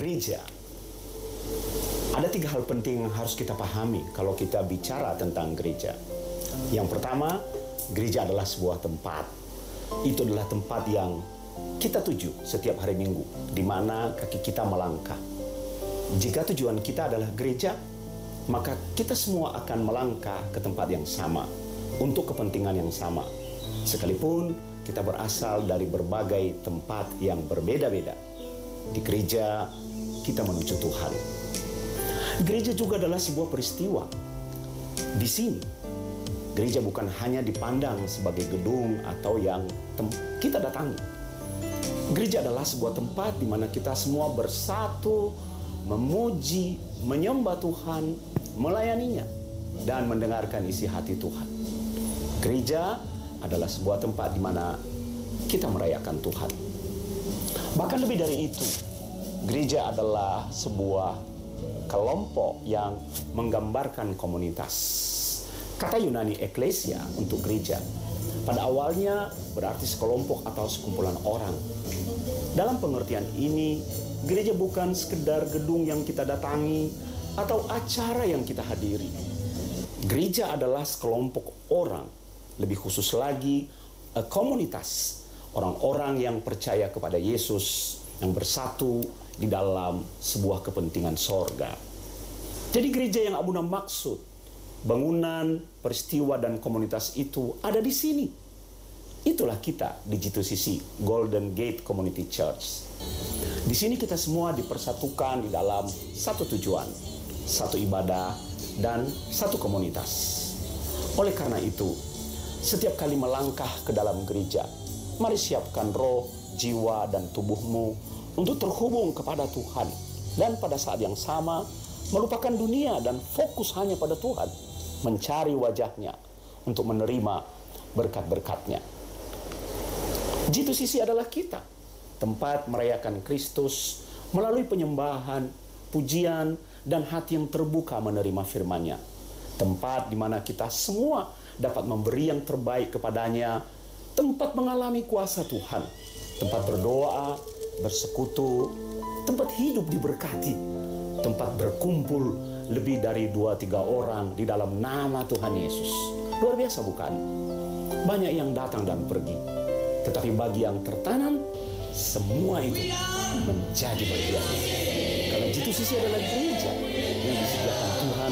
gereja. Ada 3 hal penting yang harus kita pahami kalau kita bicara tentang gereja. Yang pertama, gereja adalah sebuah tempat. Itu adalah tempat yang kita tuju setiap hari Minggu, di mana kaki kita melangkah. Jika tujuan kita adalah gereja, maka kita semua akan melangkah ke tempat yang sama, untuk kepentingan yang sama. Sekalipun kita berasal dari berbagai tempat yang berbeda-beda. Di gereja, kita menuju Tuhan. Gereja juga adalah sebuah peristiwa. Di sini, gereja bukan hanya dipandang sebagai gedung atau yang kita datangi. Gereja adalah sebuah tempat di mana kita semua bersatu, memuji, menyembah Tuhan, melayaninya, dan mendengarkan isi hati Tuhan. Gereja adalah sebuah tempat di mana kita merayakan Tuhan. Bahkan lebih dari itu, gereja adalah sebuah kelompok yang menggambarkan komunitas. Kata Yunani eklesia untuk gereja pada awalnya berarti sekelompok atau sekumpulan orang. Dalam pengertian ini, gereja bukan sekedar gedung yang kita datangi atau acara yang kita hadiri. Gereja adalah sekelompok orang, lebih khusus lagi komunitas orang-orang yang percaya kepada Yesus, yang bersatu di dalam sebuah kepentingan sorga. Jadi gereja yang Abuna maksud, bangunan, peristiwa, dan komunitas itu ada di sini. Itulah kita di G2CC, Golden Gate Community Church. Di sini kita semua dipersatukan di dalam satu tujuan, satu ibadah, dan satu komunitas. Oleh karena itu, setiap kali melangkah ke dalam gereja, mari siapkan roh, jiwa, dan tubuhmu untuk terhubung kepada Tuhan. Dan pada saat yang sama, melupakan dunia dan fokus hanya pada Tuhan. Mencari wajahnya untuk menerima berkat-berkatnya. G2CC adalah kita. Tempat merayakan Kristus melalui penyembahan, pujian, dan hati yang terbuka menerima firman-Nya. Tempat di mana kita semua dapat memberi yang terbaik kepadanya. Tempat mengalami kuasa Tuhan. Tempat berdoa, bersekutu, tempat hidup diberkati, tempat berkumpul lebih dari 2-3 orang di dalam nama Tuhan Yesus. Luar biasa bukan? Banyak yang datang dan pergi, tetapi bagi yang tertanam, semua itu menjadi bagian. Karena G2CC adalah gereja yang disediakan Tuhan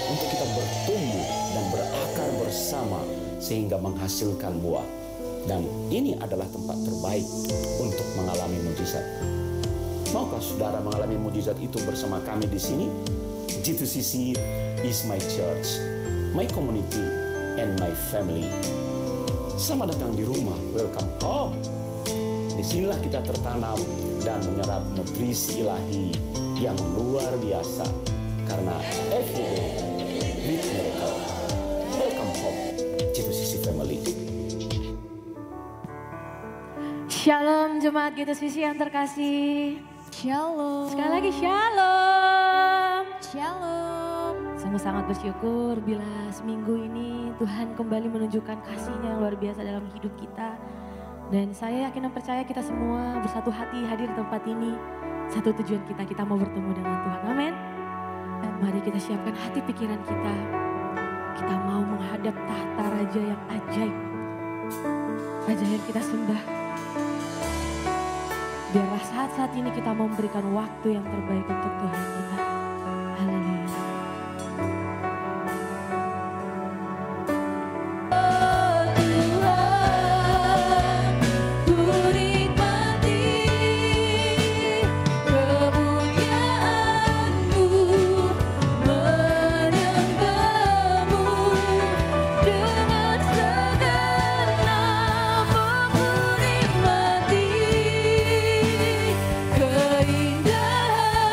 untuk kita bertumbuh dan berakar bersama sehingga menghasilkan buah. Dan ini adalah tempat terbaik untuk mengalami mujizat. Maukah saudara mengalami mujizat itu bersama kami di sini? G2CC is my church, my community, and my family. Selamat datang di rumah, welcome home. Disinilah kita tertanam dan menyerap nutrisi ilahi yang luar biasa. Karena every day, with miracle. Welcome home, G2CC family. Shalom jemaat G2CC yang terkasih. Shalom. Sekali lagi shalom. Shalom. Sungguh sangat bersyukur bila seminggu ini Tuhan kembali menunjukkan kasih-Nya yang luar biasa dalam hidup kita. Dan saya yakin dan percaya kita semua bersatu hati hadir di tempat ini. Satu tujuan kita mau bertemu dengan Tuhan. Amin. Mari kita siapkan hati pikiran kita. Kita mau menghadap tahta Raja yang ajaib. Raja yang kita sembah. Biarlah saat-saat ini kita memberikan waktu yang terbaik untuk Tuhan kita. Haleluya. Keindahan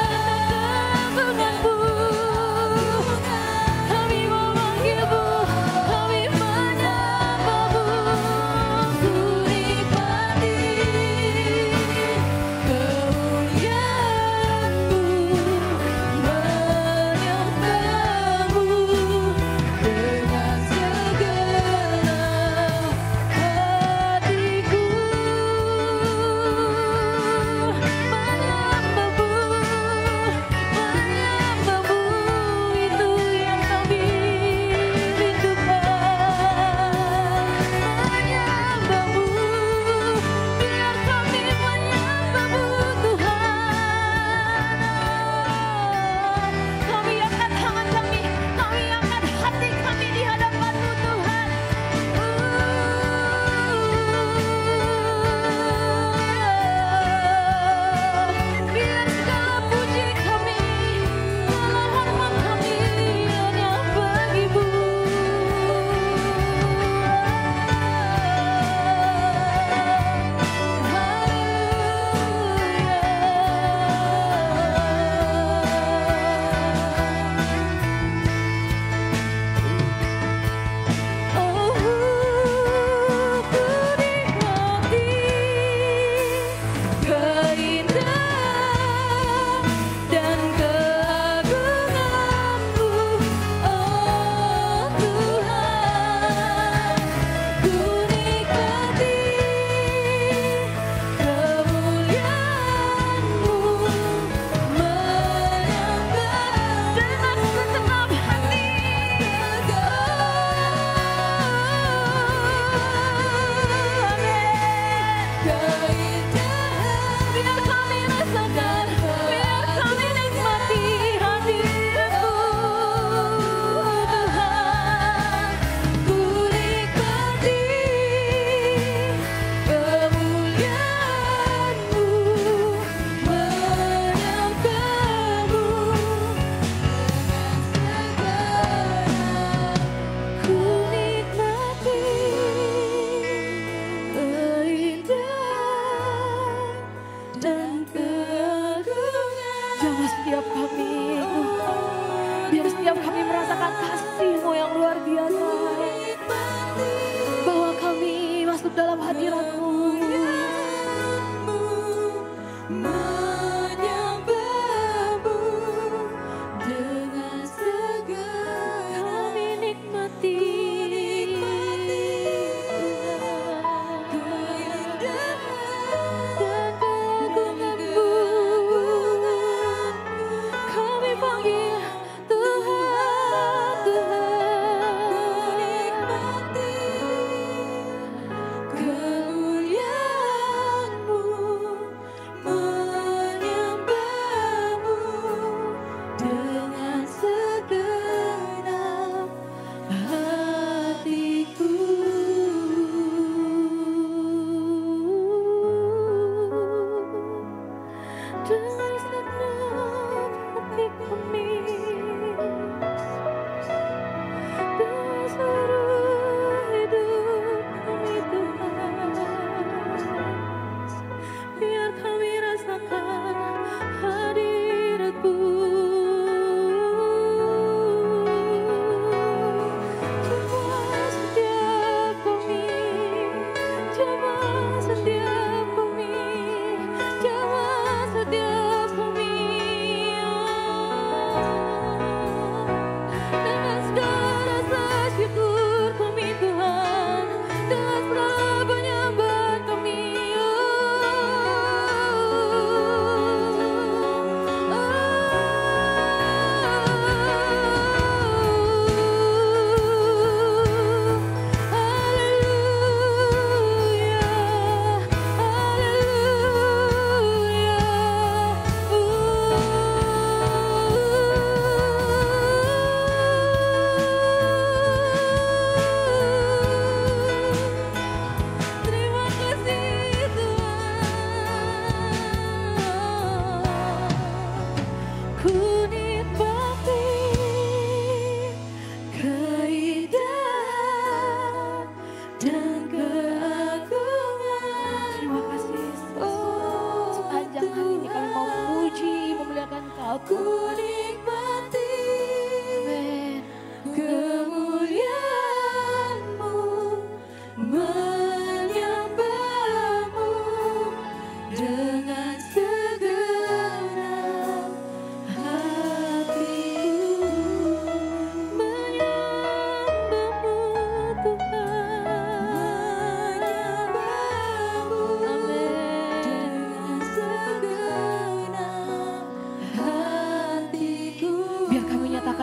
dalam hadirat-Mu.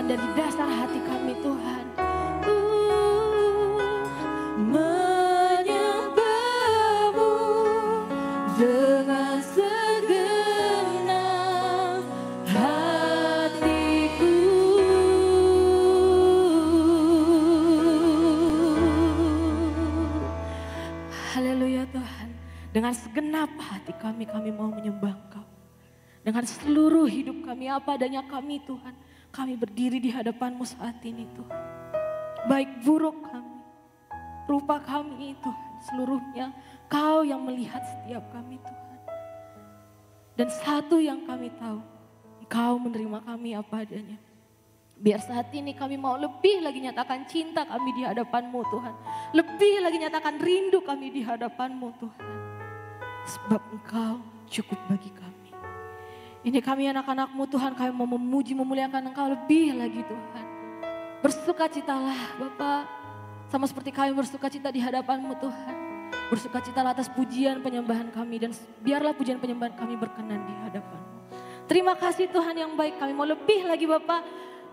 Dari dasar hati kami Tuhan, menyembah-Mu dengan segenap hatiku. Haleluya Tuhan, dengan segenap hati kami mau menyembah Engkau. Dengan seluruh hidup kami, apa adanya kami Tuhan, kami berdiri di hadapan-Mu saat ini Tuhan. Baik buruk kami, rupa kami Tuhan, seluruhnya Kau yang melihat setiap kami Tuhan. Dan satu yang kami tahu, Engkau menerima kami apa adanya. Biar saat ini kami mau lebih lagi nyatakan cinta kami di hadapan-Mu Tuhan. Lebih lagi nyatakan rindu kami di hadapan-Mu Tuhan. Sebab Engkau cukup bagi kami. Ini kami anak-anak-Mu Tuhan, kami mau memuji, memuliakan Engkau lebih lagi Tuhan. Bersukacitalah Bapa, sama seperti kami bersukacita di hadapan-Mu Tuhan. Bersukacitalah atas pujian penyembahan kami dan biarlah pujian penyembahan kami berkenan di hadapan-Mu. Terima kasih Tuhan yang baik, kami mau lebih lagi Bapa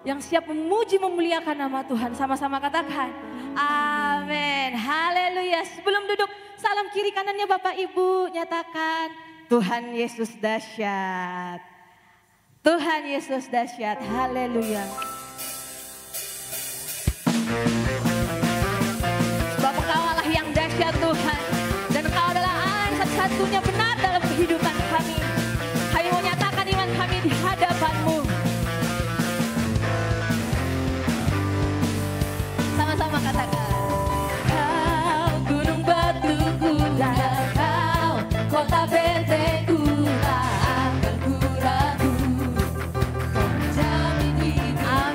yang siap memuji, memuliakan nama Tuhan. Sama-sama katakan, amin, haleluya. Sebelum duduk, salam kiri kanannya Bapak Ibu, nyatakan, Tuhan Yesus dahsyat. Tuhan Yesus dahsyat. Haleluya. Sebab Engkau Allah yang dahsyat Tuhan. Dan Engkau adalah Allah yang satu-satunya benar dalam kehidupan kami. Kami mau nyatakan iman kami di hadapan-Mu. Sama-sama katakan. Kau gunung batuku dan Kau kota bentengku tak akan ku ragu. Kau menjamin hidup.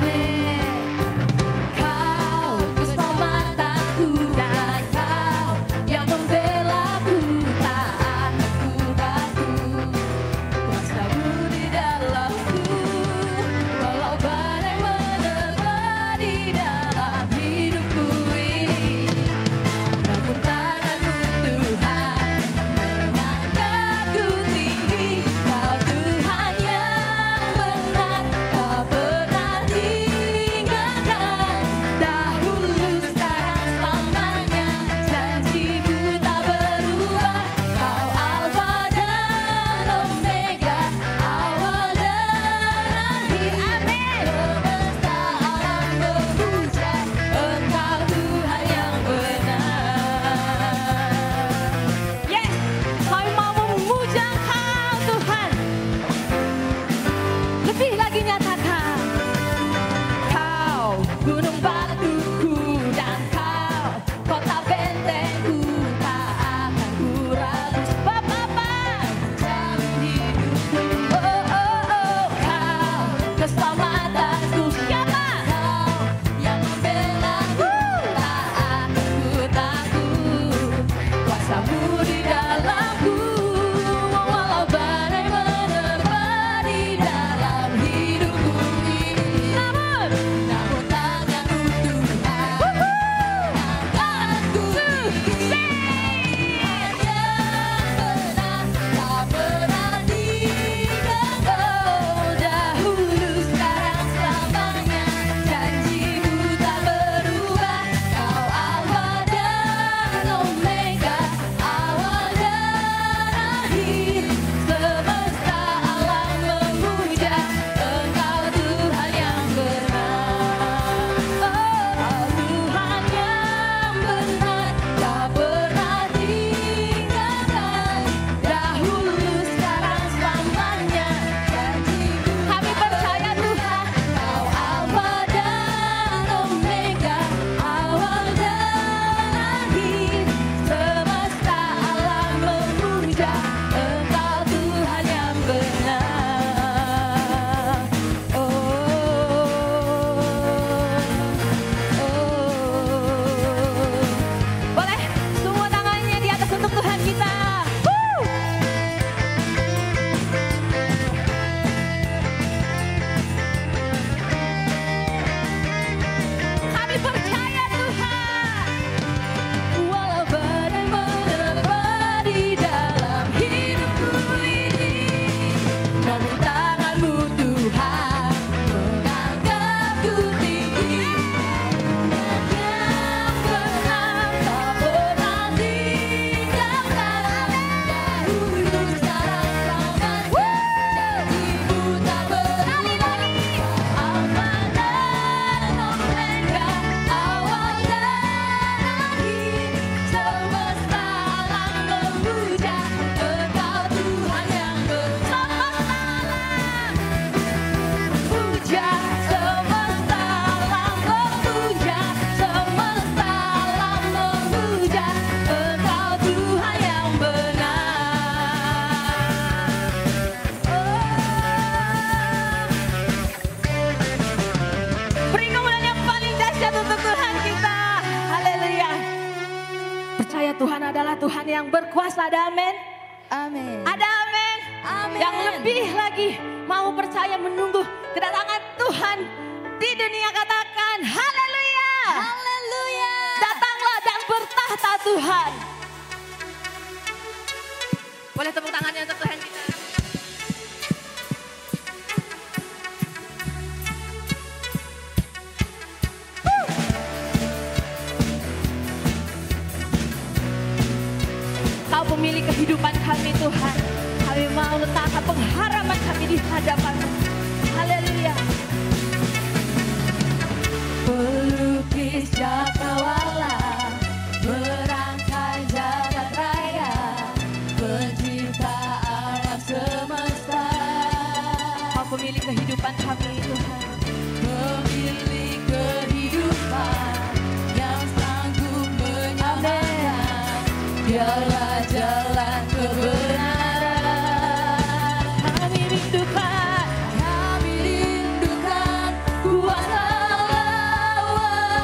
Tuhan adalah Tuhan yang berkuasa, ada amin? Amin. Ada amin? Amin. Yang lebih lagi mau percaya menunggu kedatangan Tuhan di dunia, katakan haleluya. Haleluya. Datanglah dan bertahta Tuhan. Boleh tepuk tangannya untuk Tuhan kita. Kau pemilik kehidupan kami Tuhan. Kami mau letakkan pengharapan kami di hadapan-Mu. Haleluya. Pelukis cakrawala, merangkai jagat raya, pencipta alam semesta. Kau pemilik kehidupan kami Tuhan. Pemilik kehidupan yang sanggup menyelamatkan. Dialah jalan kebenaran. Kami rindukan kuasa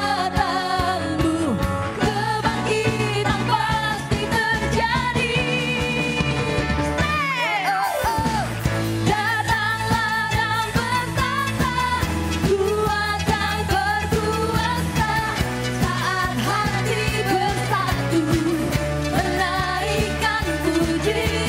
lawatan-Mu. Kebangkitan pasti terjadi. Datanglah dan bertahta, kuatkan berkuasa. Saat hati bersatu, menaikkan pujian.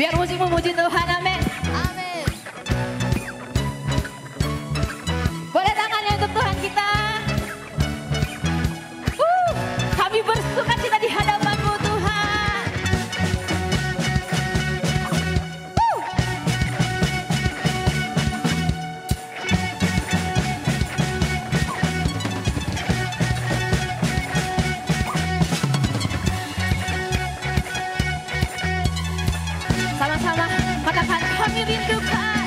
Biar musik memuji Tuhan, amin. Amin. Boleh tangannya untuk Tuhan kita. Kami bersuka cita di hadapan-Mu Tuhan. Sama-sama katakan kami rindukan.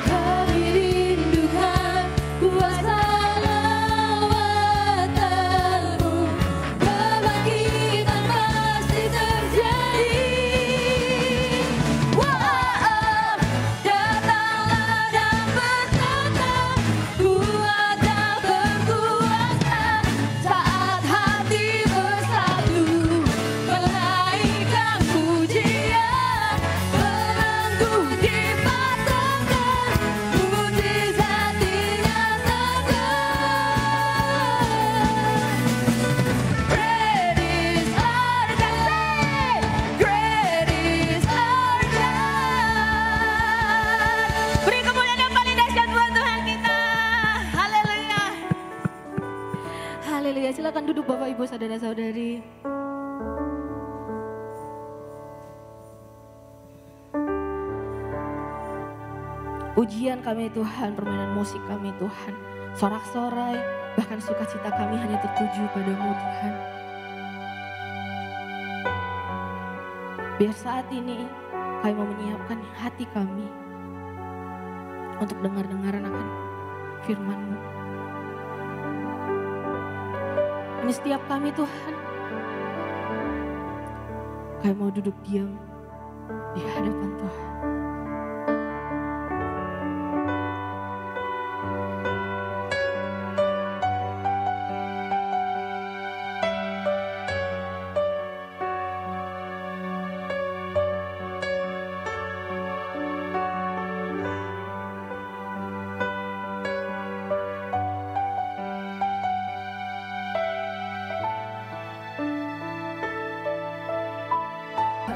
Kami rindukan kuasa lawatan-Mu, kebangkitan pasti terjadi. Wow, datanglah dan bertata, kuat dan berkuasa, saat hati bersatu, menaikkan pujian, menangguh dipatahkan, mujizat dinyatakan. Great is our God, great is our God. Beri kemuliaan yang paling dahsyat buat Tuhan kita. Haleluya. Haleluya. Silakan duduk Bapak Ibu saudara-saudari. Pujian kami Tuhan, permainan musik kami Tuhan, sorak-sorai, bahkan sukacita kami hanya tertuju padamu Tuhan. Biar saat ini kami mau menyiapkan hati kami untuk dengar-dengaran akan firman-Mu. Ini setiap kami Tuhan, kami mau duduk diam di hadapan Tuhan.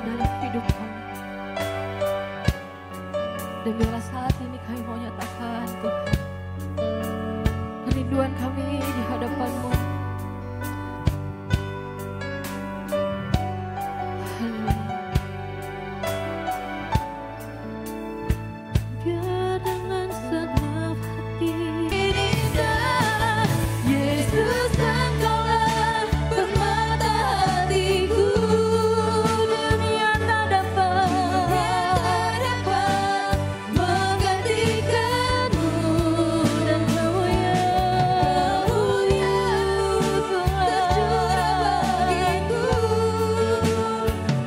Dalam hidup kami. Dan biarlah saat ini kami mau nyatakan Tuhan, kerinduan kami di hadapan-Mu. Haleluya. Biar dengan senang hati indah, Yesus Engkaulah permata hatiku. Dunia tak dapat menggantikan-Mu, dan kemuliaan-Mu tercurah bagiku,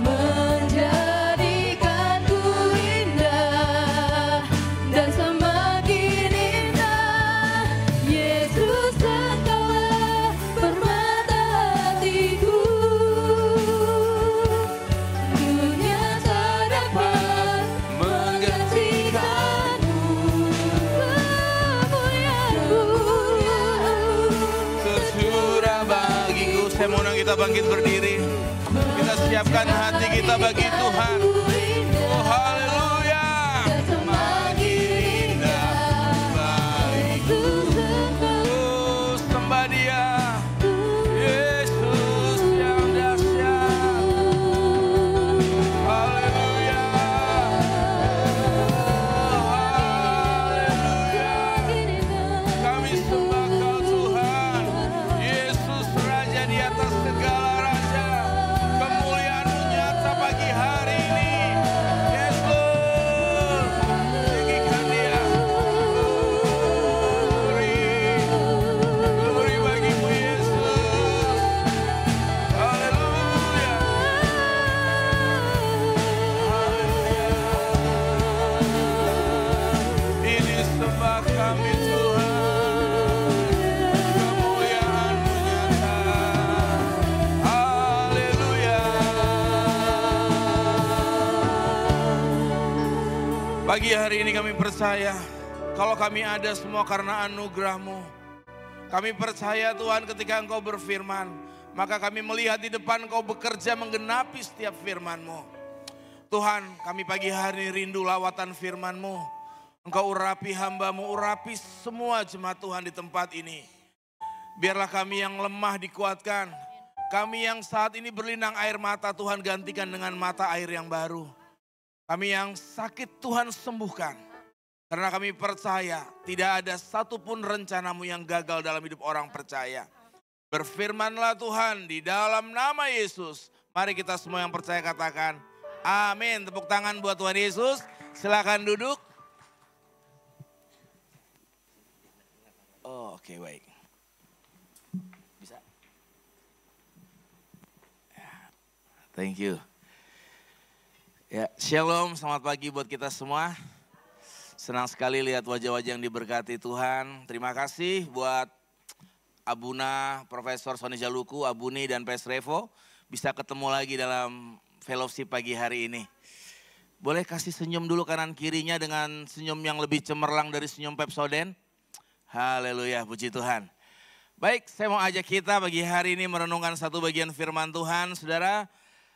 menjadikanku indah dan semakin indah. Yesus Engkaulah permata hatiku. Dunia tak dapat menggantikan-Mu, kemuliaan-Mu Tercurah bagiku. Saya mau undang kita bangkit berdiri. Kita siapkan hati kita bagi Tuhan. Oh haleluya. Semakin indah bagiku. Oh sembah Dia. Yesus yang dahsyat. Haleluya. Haleluya. Kami sembah Kau Tuhan, Yesus Raja di atas segala raja. Kemuliaan-Mu nyata pagi hari ini. Yesus, tinggikan Dia. Glory bagi-Mu Yesus. Haleluya. Ini sembah kami Tuhan, kemuliaan-Mu nyata. Haleluya. Pagi hari ini kami percaya kalau kami ada semua karena anugerah-Mu. Kami percaya Tuhan ketika Engkau berfirman, maka kami melihat di depan Engkau bekerja menggenapi setiap firman-Mu. Tuhan, kami pagi hari rindu lawatan firman-Mu. Engkau urapi hamba-Mu, urapi semua jemaat Tuhan di tempat ini. Biarlah kami yang lemah dikuatkan. Kami yang saat ini berlinang air mata, Tuhan gantikan dengan mata air yang baru. Kami yang sakit Tuhan sembuhkan. Karena kami percaya tidak ada satupun rencana-Mu yang gagal dalam hidup orang percaya. Berfirmanlah Tuhan di dalam nama Yesus. Mari kita semua yang percaya katakan amin. Tepuk tangan buat Tuhan Yesus. Silakan duduk. Oh, oke, baik. Bisa. Thank you. Ya, shalom, selamat pagi buat kita semua. Senang sekali lihat wajah-wajah yang diberkati Tuhan. Terima kasih buat Abuna, Profesor Sony Jaluku, Abuni dan Pes Revo. Bisa ketemu lagi dalam fellowship pagi hari ini. Boleh kasih senyum dulu kanan kirinya dengan senyum yang lebih cemerlang dari senyum Pepsodent. Haleluya, puji Tuhan. Baik, saya mau ajak kita pagi hari ini merenungkan satu bagian firman Tuhan. Saudara,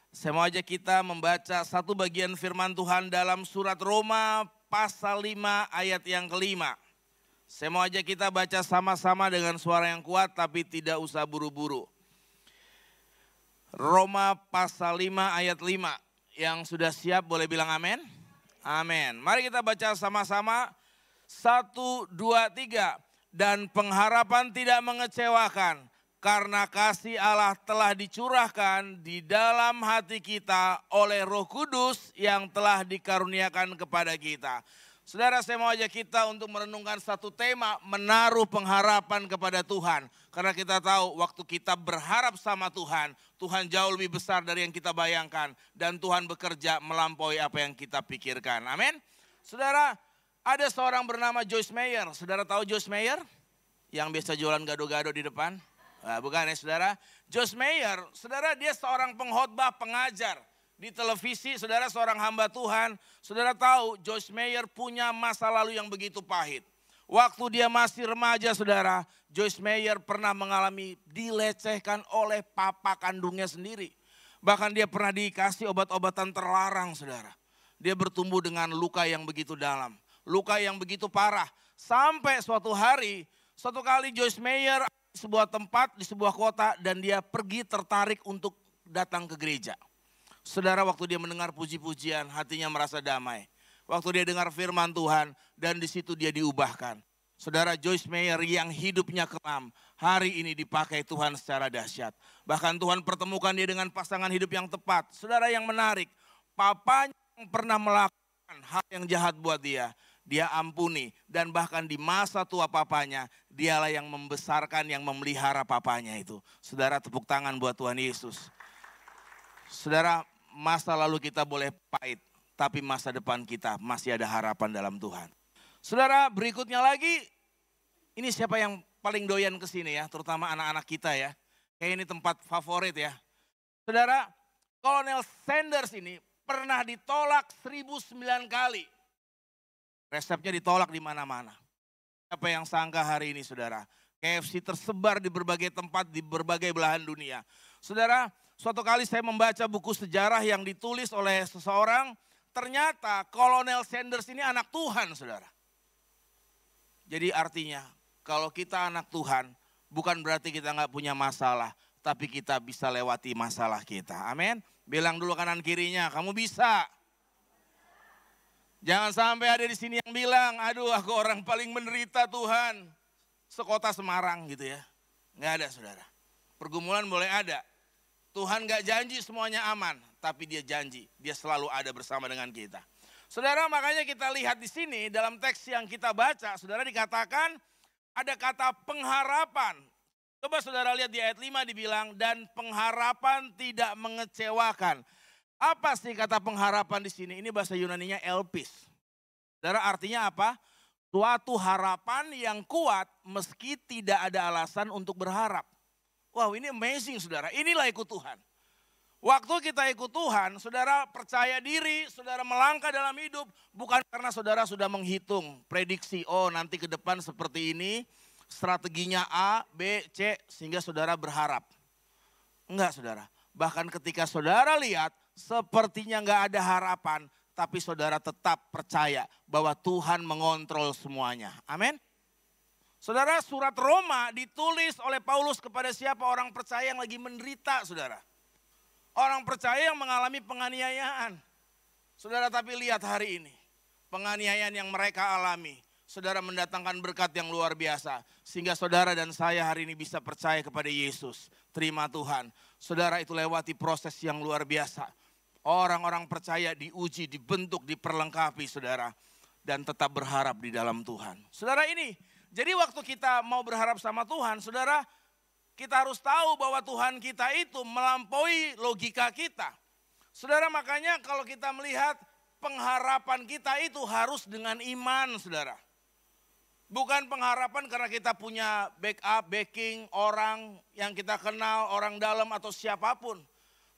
saya mau ajak kita membaca satu bagian firman Tuhan dalam surat Roma pasal 5 ayat yang kelima. Saya mau ajak kita baca sama-sama dengan suara yang kuat tapi tidak usah buru-buru. Roma pasal 5 ayat 5. Yang sudah siap boleh bilang amin? Amin. Mari kita baca sama-sama. 1, 2, 3. Dan pengharapan tidak mengecewakan. Karena kasih Allah telah dicurahkan di dalam hati kita oleh Roh Kudus yang telah dikaruniakan kepada kita. Saudara, saya mau ajak kita untuk merenungkan satu tema, menaruh pengharapan kepada Tuhan. Karena kita tahu waktu kita berharap sama Tuhan, Tuhan jauh lebih besar dari yang kita bayangkan. Dan Tuhan bekerja melampaui apa yang kita pikirkan. Amin. Saudara, ada seorang bernama Joyce Meyer. Saudara tahu Joyce Meyer? Yang biasa jualan gado-gado di depan? Nah, bukan ya saudara. Joyce Meyer, saudara dia seorang pengkhotbah, pengajar. Di televisi, saudara seorang hamba Tuhan. Saudara tahu Joyce Meyer punya masa lalu yang begitu pahit. Waktu dia masih remaja saudara, Joyce Meyer pernah mengalami dilecehkan oleh papa kandungnya sendiri. Bahkan dia pernah dikasih obat-obatan terlarang saudara. Dia bertumbuh dengan luka yang begitu dalam. Luka yang begitu parah. Sampai suatu hari, suatu kali Joyce Meyer di sebuah tempat, di sebuah kota, dan dia pergi tertarik untuk datang ke gereja. Saudara, waktu dia mendengar puji-pujian, hatinya merasa damai. Waktu dia dengar firman Tuhan, dan di situ dia diubahkan. Saudara, Joyce Meyer yang hidupnya kelam, hari ini dipakai Tuhan secara dahsyat. Bahkan Tuhan pertemukan dia dengan pasangan hidup yang tepat. Saudara, yang menarik, papanya yang pernah melakukan hal yang jahat buat dia ampuni. Dan bahkan di masa tua papanya, dialah yang membesarkan, yang memelihara papanya itu. Saudara, tepuk tangan buat Tuhan Yesus. Saudara, masa lalu kita boleh pahit, tapi masa depan kita masih ada harapan dalam Tuhan. Saudara, berikutnya lagi, ini siapa yang paling doyan ke sini ya, terutama anak-anak kita ya. Kayak ini tempat favorit ya. Saudara, Kolonel Sanders ini pernah ditolak 1009 kali. Resepnya ditolak di mana-mana. Apa yang sangka hari ini saudara? KFC tersebar di berbagai tempat, di berbagai belahan dunia. Saudara, suatu kali saya membaca buku sejarah yang ditulis oleh seseorang. Ternyata Kolonel Sanders ini anak Tuhan saudara. Jadi artinya kalau kita anak Tuhan bukan berarti kita nggak punya masalah. Tapi kita bisa lewati masalah kita. Amin. Bilang dulu kanan kirinya, kamu bisa. Jangan sampai ada di sini yang bilang, aduh aku orang paling menderita Tuhan. Sekota Semarang gitu ya. Nggak ada saudara. Pergumulan boleh ada. Tuhan nggak janji semuanya aman. Tapi dia janji, dia selalu ada bersama dengan kita. Saudara, makanya kita lihat di sini dalam teks yang kita baca. Saudara, dikatakan ada kata pengharapan. Coba saudara lihat di ayat 5 dibilang, dan pengharapan tidak mengecewakan. Apa sih kata pengharapan di sini? Ini bahasa Yunaninya elpis. Saudara, artinya apa? Suatu harapan yang kuat meski tidak ada alasan untuk berharap. Wow, ini amazing saudara. Inilah ikut Tuhan. Waktu kita ikut Tuhan, saudara percaya diri, saudara melangkah dalam hidup. Bukan karena saudara sudah menghitung prediksi, oh nanti ke depan seperti ini. strateginya A, B, C sehingga saudara berharap. Enggak saudara, bahkan ketika saudara lihat sepertinya enggak ada harapan, tapi saudara tetap percaya bahwa Tuhan mengontrol semuanya. Amin. Saudara, surat Roma ditulis oleh Paulus kepada siapa? Orang percaya yang lagi menderita, saudara. Orang percaya yang mengalami penganiayaan. Saudara, tapi lihat hari ini, penganiayaan yang mereka alami. Saudara mendatangkan berkat yang luar biasa. Sehingga saudara dan saya hari ini bisa percaya kepada Yesus. Terima Tuhan. Saudara, itu lewati proses yang luar biasa. Orang-orang percaya diuji, dibentuk, diperlengkapi saudara. Dan tetap berharap di dalam Tuhan. Saudara ini, jadi waktu kita mau berharap sama Tuhan, saudara, kita harus tahu bahwa Tuhan kita itu melampaui logika kita. Saudara, makanya kalau kita melihat pengharapan kita itu harus dengan iman, saudara. Bukan pengharapan karena kita punya backup, backing, orang yang kita kenal, orang dalam atau siapapun.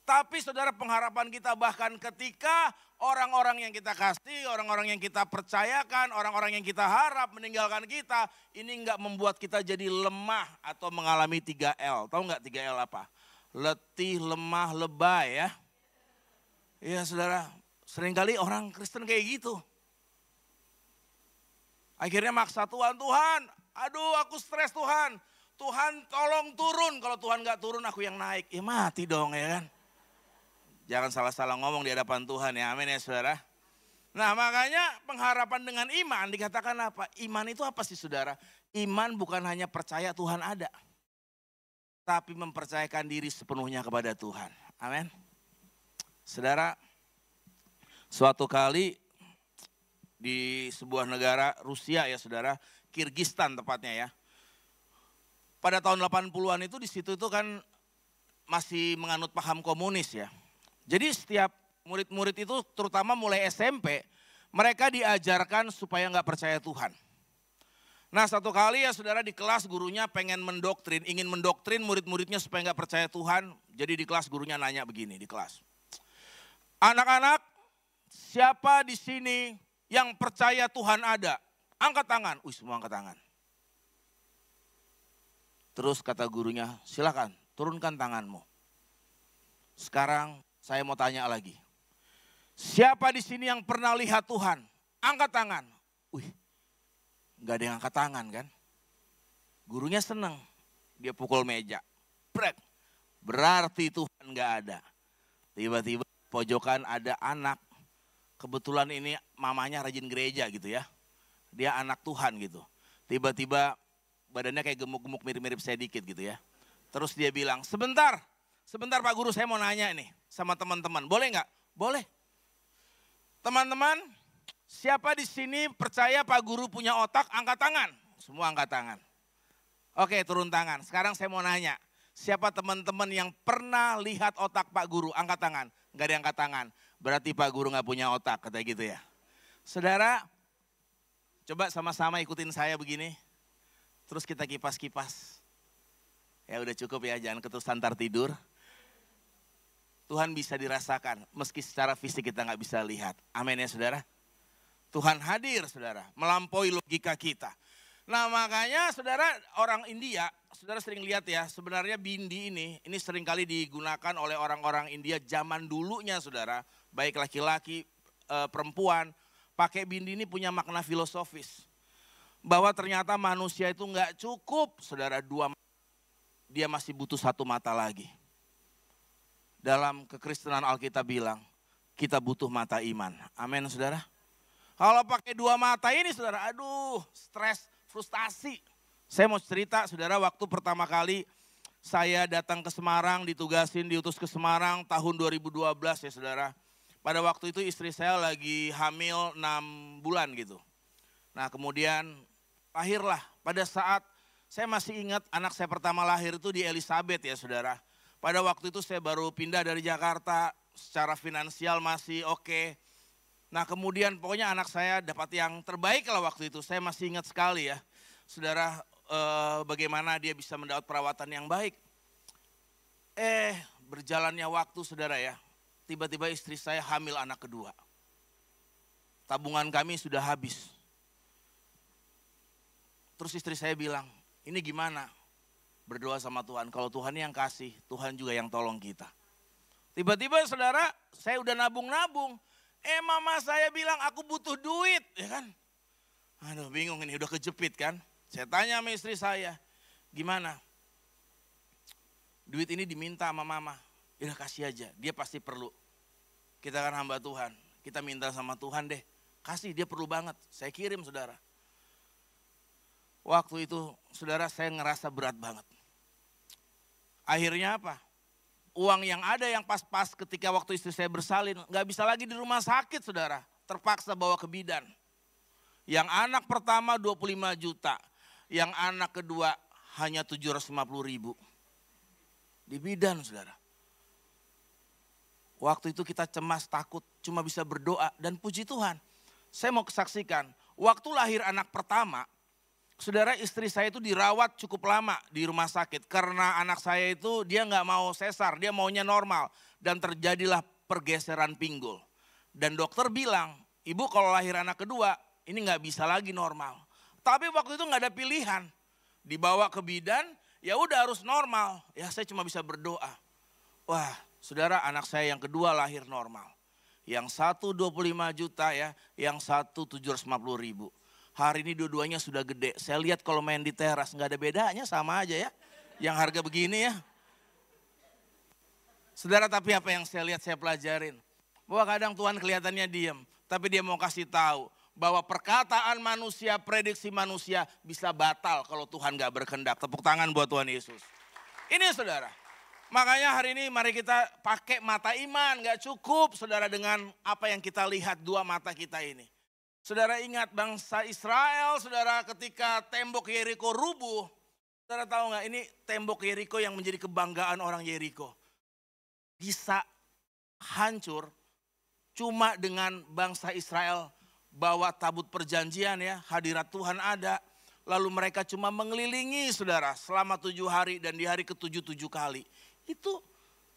Tapi saudara, pengharapan kita bahkan ketika orang-orang yang kita kasih, orang-orang yang kita percayakan, orang-orang yang kita harap meninggalkan kita, ini enggak membuat kita jadi lemah atau mengalami 3L. Tahu enggak 3L apa? Letih, lemah, lebay ya. Iya saudara, seringkali orang Kristen kayak gitu. Akhirnya maksa Tuhan, aduh aku stres Tuhan. Tuhan tolong turun, kalau Tuhan enggak turun aku yang naik. Ya mati dong ya kan. Jangan salah-salah ngomong di hadapan Tuhan ya, amin ya saudara. Nah makanya pengharapan dengan iman dikatakan apa? Iman itu apa sih saudara? Iman bukan hanya percaya Tuhan ada. Tapi mempercayakan diri sepenuhnya kepada Tuhan. Amin. Saudara, suatu kali di sebuah negara Rusia ya saudara, Kirgistan tepatnya ya. Pada tahun 80-an itu di situ itu kan masih menganut paham komunis ya. Jadi setiap murid-murid itu terutama mulai SMP, mereka diajarkan supaya nggak percaya Tuhan. Nah satu kali ya saudara di kelas gurunya pengen mendoktrin, ingin mendoktrin murid-muridnya supaya nggak percaya Tuhan. Jadi di kelas gurunya nanya begini di kelas. Anak-anak, siapa di sini yang percaya Tuhan ada? Angkat tangan. Semua angkat tangan. Terus kata gurunya, silakan turunkan tanganmu. Sekarang saya mau tanya lagi. Siapa di sini yang pernah lihat Tuhan? Angkat tangan. Nggak ada yang angkat tangan kan? Gurunya seneng. Dia pukul meja. Brek. Berarti Tuhan nggak ada. Tiba-tiba pojokan ada anak. Kebetulan ini mamanya rajin gereja gitu ya. Dia anak Tuhan gitu. Tiba-tiba badannya kayak gemuk-gemuk mirip-mirip saya dikit gitu ya. Terus dia bilang, sebentar Pak Guru saya mau nanya nih sama teman-teman. Boleh nggak? Boleh. Teman-teman, siapa di sini percaya Pak Guru punya otak? Angkat tangan. Semua angkat tangan. Oke, turun tangan. Sekarang saya mau nanya. Siapa teman-teman yang pernah lihat otak Pak Guru? Angkat tangan. Nggak ada yang angkat tangan. Berarti Pak Guru nggak punya otak, kata gitu ya. Saudara, coba sama-sama ikutin saya begini. Terus kita kipas-kipas. Ya udah cukup ya, jangan keterusan ntar tidur. Tuhan bisa dirasakan, meski secara fisik kita nggak bisa lihat. Amin ya saudara. Tuhan hadir saudara, melampaui logika kita. Nah makanya saudara, orang India, saudara sering lihat ya, sebenarnya bindi ini seringkali digunakan oleh orang-orang India zaman dulunya saudara. Baik laki-laki, perempuan, pakai bindi ini punya makna filosofis. Bahwa ternyata manusia itu nggak cukup saudara dua mata, dia masih butuh satu mata lagi. Dalam kekristenan Alkitab bilang, kita butuh mata iman. Amin saudara. Kalau pakai dua mata ini saudara, aduh stres, frustasi. Saya mau cerita saudara, waktu pertama kali saya datang ke Semarang, diutus ke Semarang tahun 2012 ya saudara. Pada waktu itu istri saya lagi hamil 6 bulan gitu. Nah kemudian lahirlah, pada saat saya masih ingat anak saya pertama lahir itu di Elizabeth ya saudara. Pada waktu itu saya baru pindah dari Jakarta, secara finansial masih oke. Nah kemudian pokoknya anak saya dapat yang terbaik lah waktu itu. Saya masih ingat sekali ya, saudara, bagaimana dia bisa mendapat perawatan yang baik. Berjalannya waktu saudara ya, tiba-tiba istri saya hamil anak kedua. Tabungan kami sudah habis. Terus istri saya bilang, ini gimana? Berdoa sama Tuhan, kalau Tuhan yang kasih, Tuhan juga yang tolong kita. Tiba-tiba saudara, saya udah nabung-nabung. Mama saya bilang aku butuh duit, ya kan? Aduh bingung ini, udah kejepit kan. Saya tanya sama istri saya, gimana? Duit ini diminta sama mama, ya udah kasih aja, dia pasti perlu. Kita kan hamba Tuhan, kita minta sama Tuhan deh, kasih, dia perlu banget. Saya kirim saudara. Waktu itu saudara saya ngerasa berat banget. Akhirnya apa? Uang yang ada yang pas-pas ketika waktu istri saya bersalin, nggak bisa lagi di rumah sakit saudara. Terpaksa bawa ke bidan. Yang anak pertama 25 juta, yang anak kedua hanya 750.000. Di bidan saudara. Waktu itu kita cemas, takut, cuma bisa berdoa dan puji Tuhan. Saya mau kesaksikan, waktu lahir anak pertama, saudara istri saya itu dirawat cukup lama di rumah sakit. Karena anak saya itu dia nggak mau sesar, dia maunya normal. Dan terjadilah pergeseran pinggul. Dan dokter bilang, ibu kalau lahir anak kedua ini nggak bisa lagi normal. Tapi waktu itu nggak ada pilihan. Dibawa ke bidan, ya udah harus normal. Ya saya cuma bisa berdoa. Wah saudara anak saya yang kedua lahir normal. Yang satu 25 juta ya, yang satu 750.000. Hari ini dua-duanya sudah gede. Saya lihat kalau main di teras nggak ada bedanya, sama aja ya. Yang harga begini ya. Saudara, tapi apa yang saya lihat, saya pelajarin. Bahwa kadang Tuhan kelihatannya diam, tapi dia mau kasih tahu bahwa perkataan manusia, prediksi manusia bisa batal kalau Tuhan nggak berkehendak. Tepuk tangan buat Tuhan Yesus. Ini saudara. Makanya hari ini mari kita pakai mata iman. Nggak cukup saudara dengan apa yang kita lihat dua mata kita ini. Saudara ingat bangsa Israel, saudara ketika tembok Yeriko rubuh. Saudara tahu nggak ini tembok Yeriko yang menjadi kebanggaan orang Yeriko. Bisa hancur cuma dengan bangsa Israel bawa tabut perjanjian ya, hadirat Tuhan ada. Lalu mereka cuma mengelilingi saudara selama 7 hari dan di hari ke-7 7 kali. Itu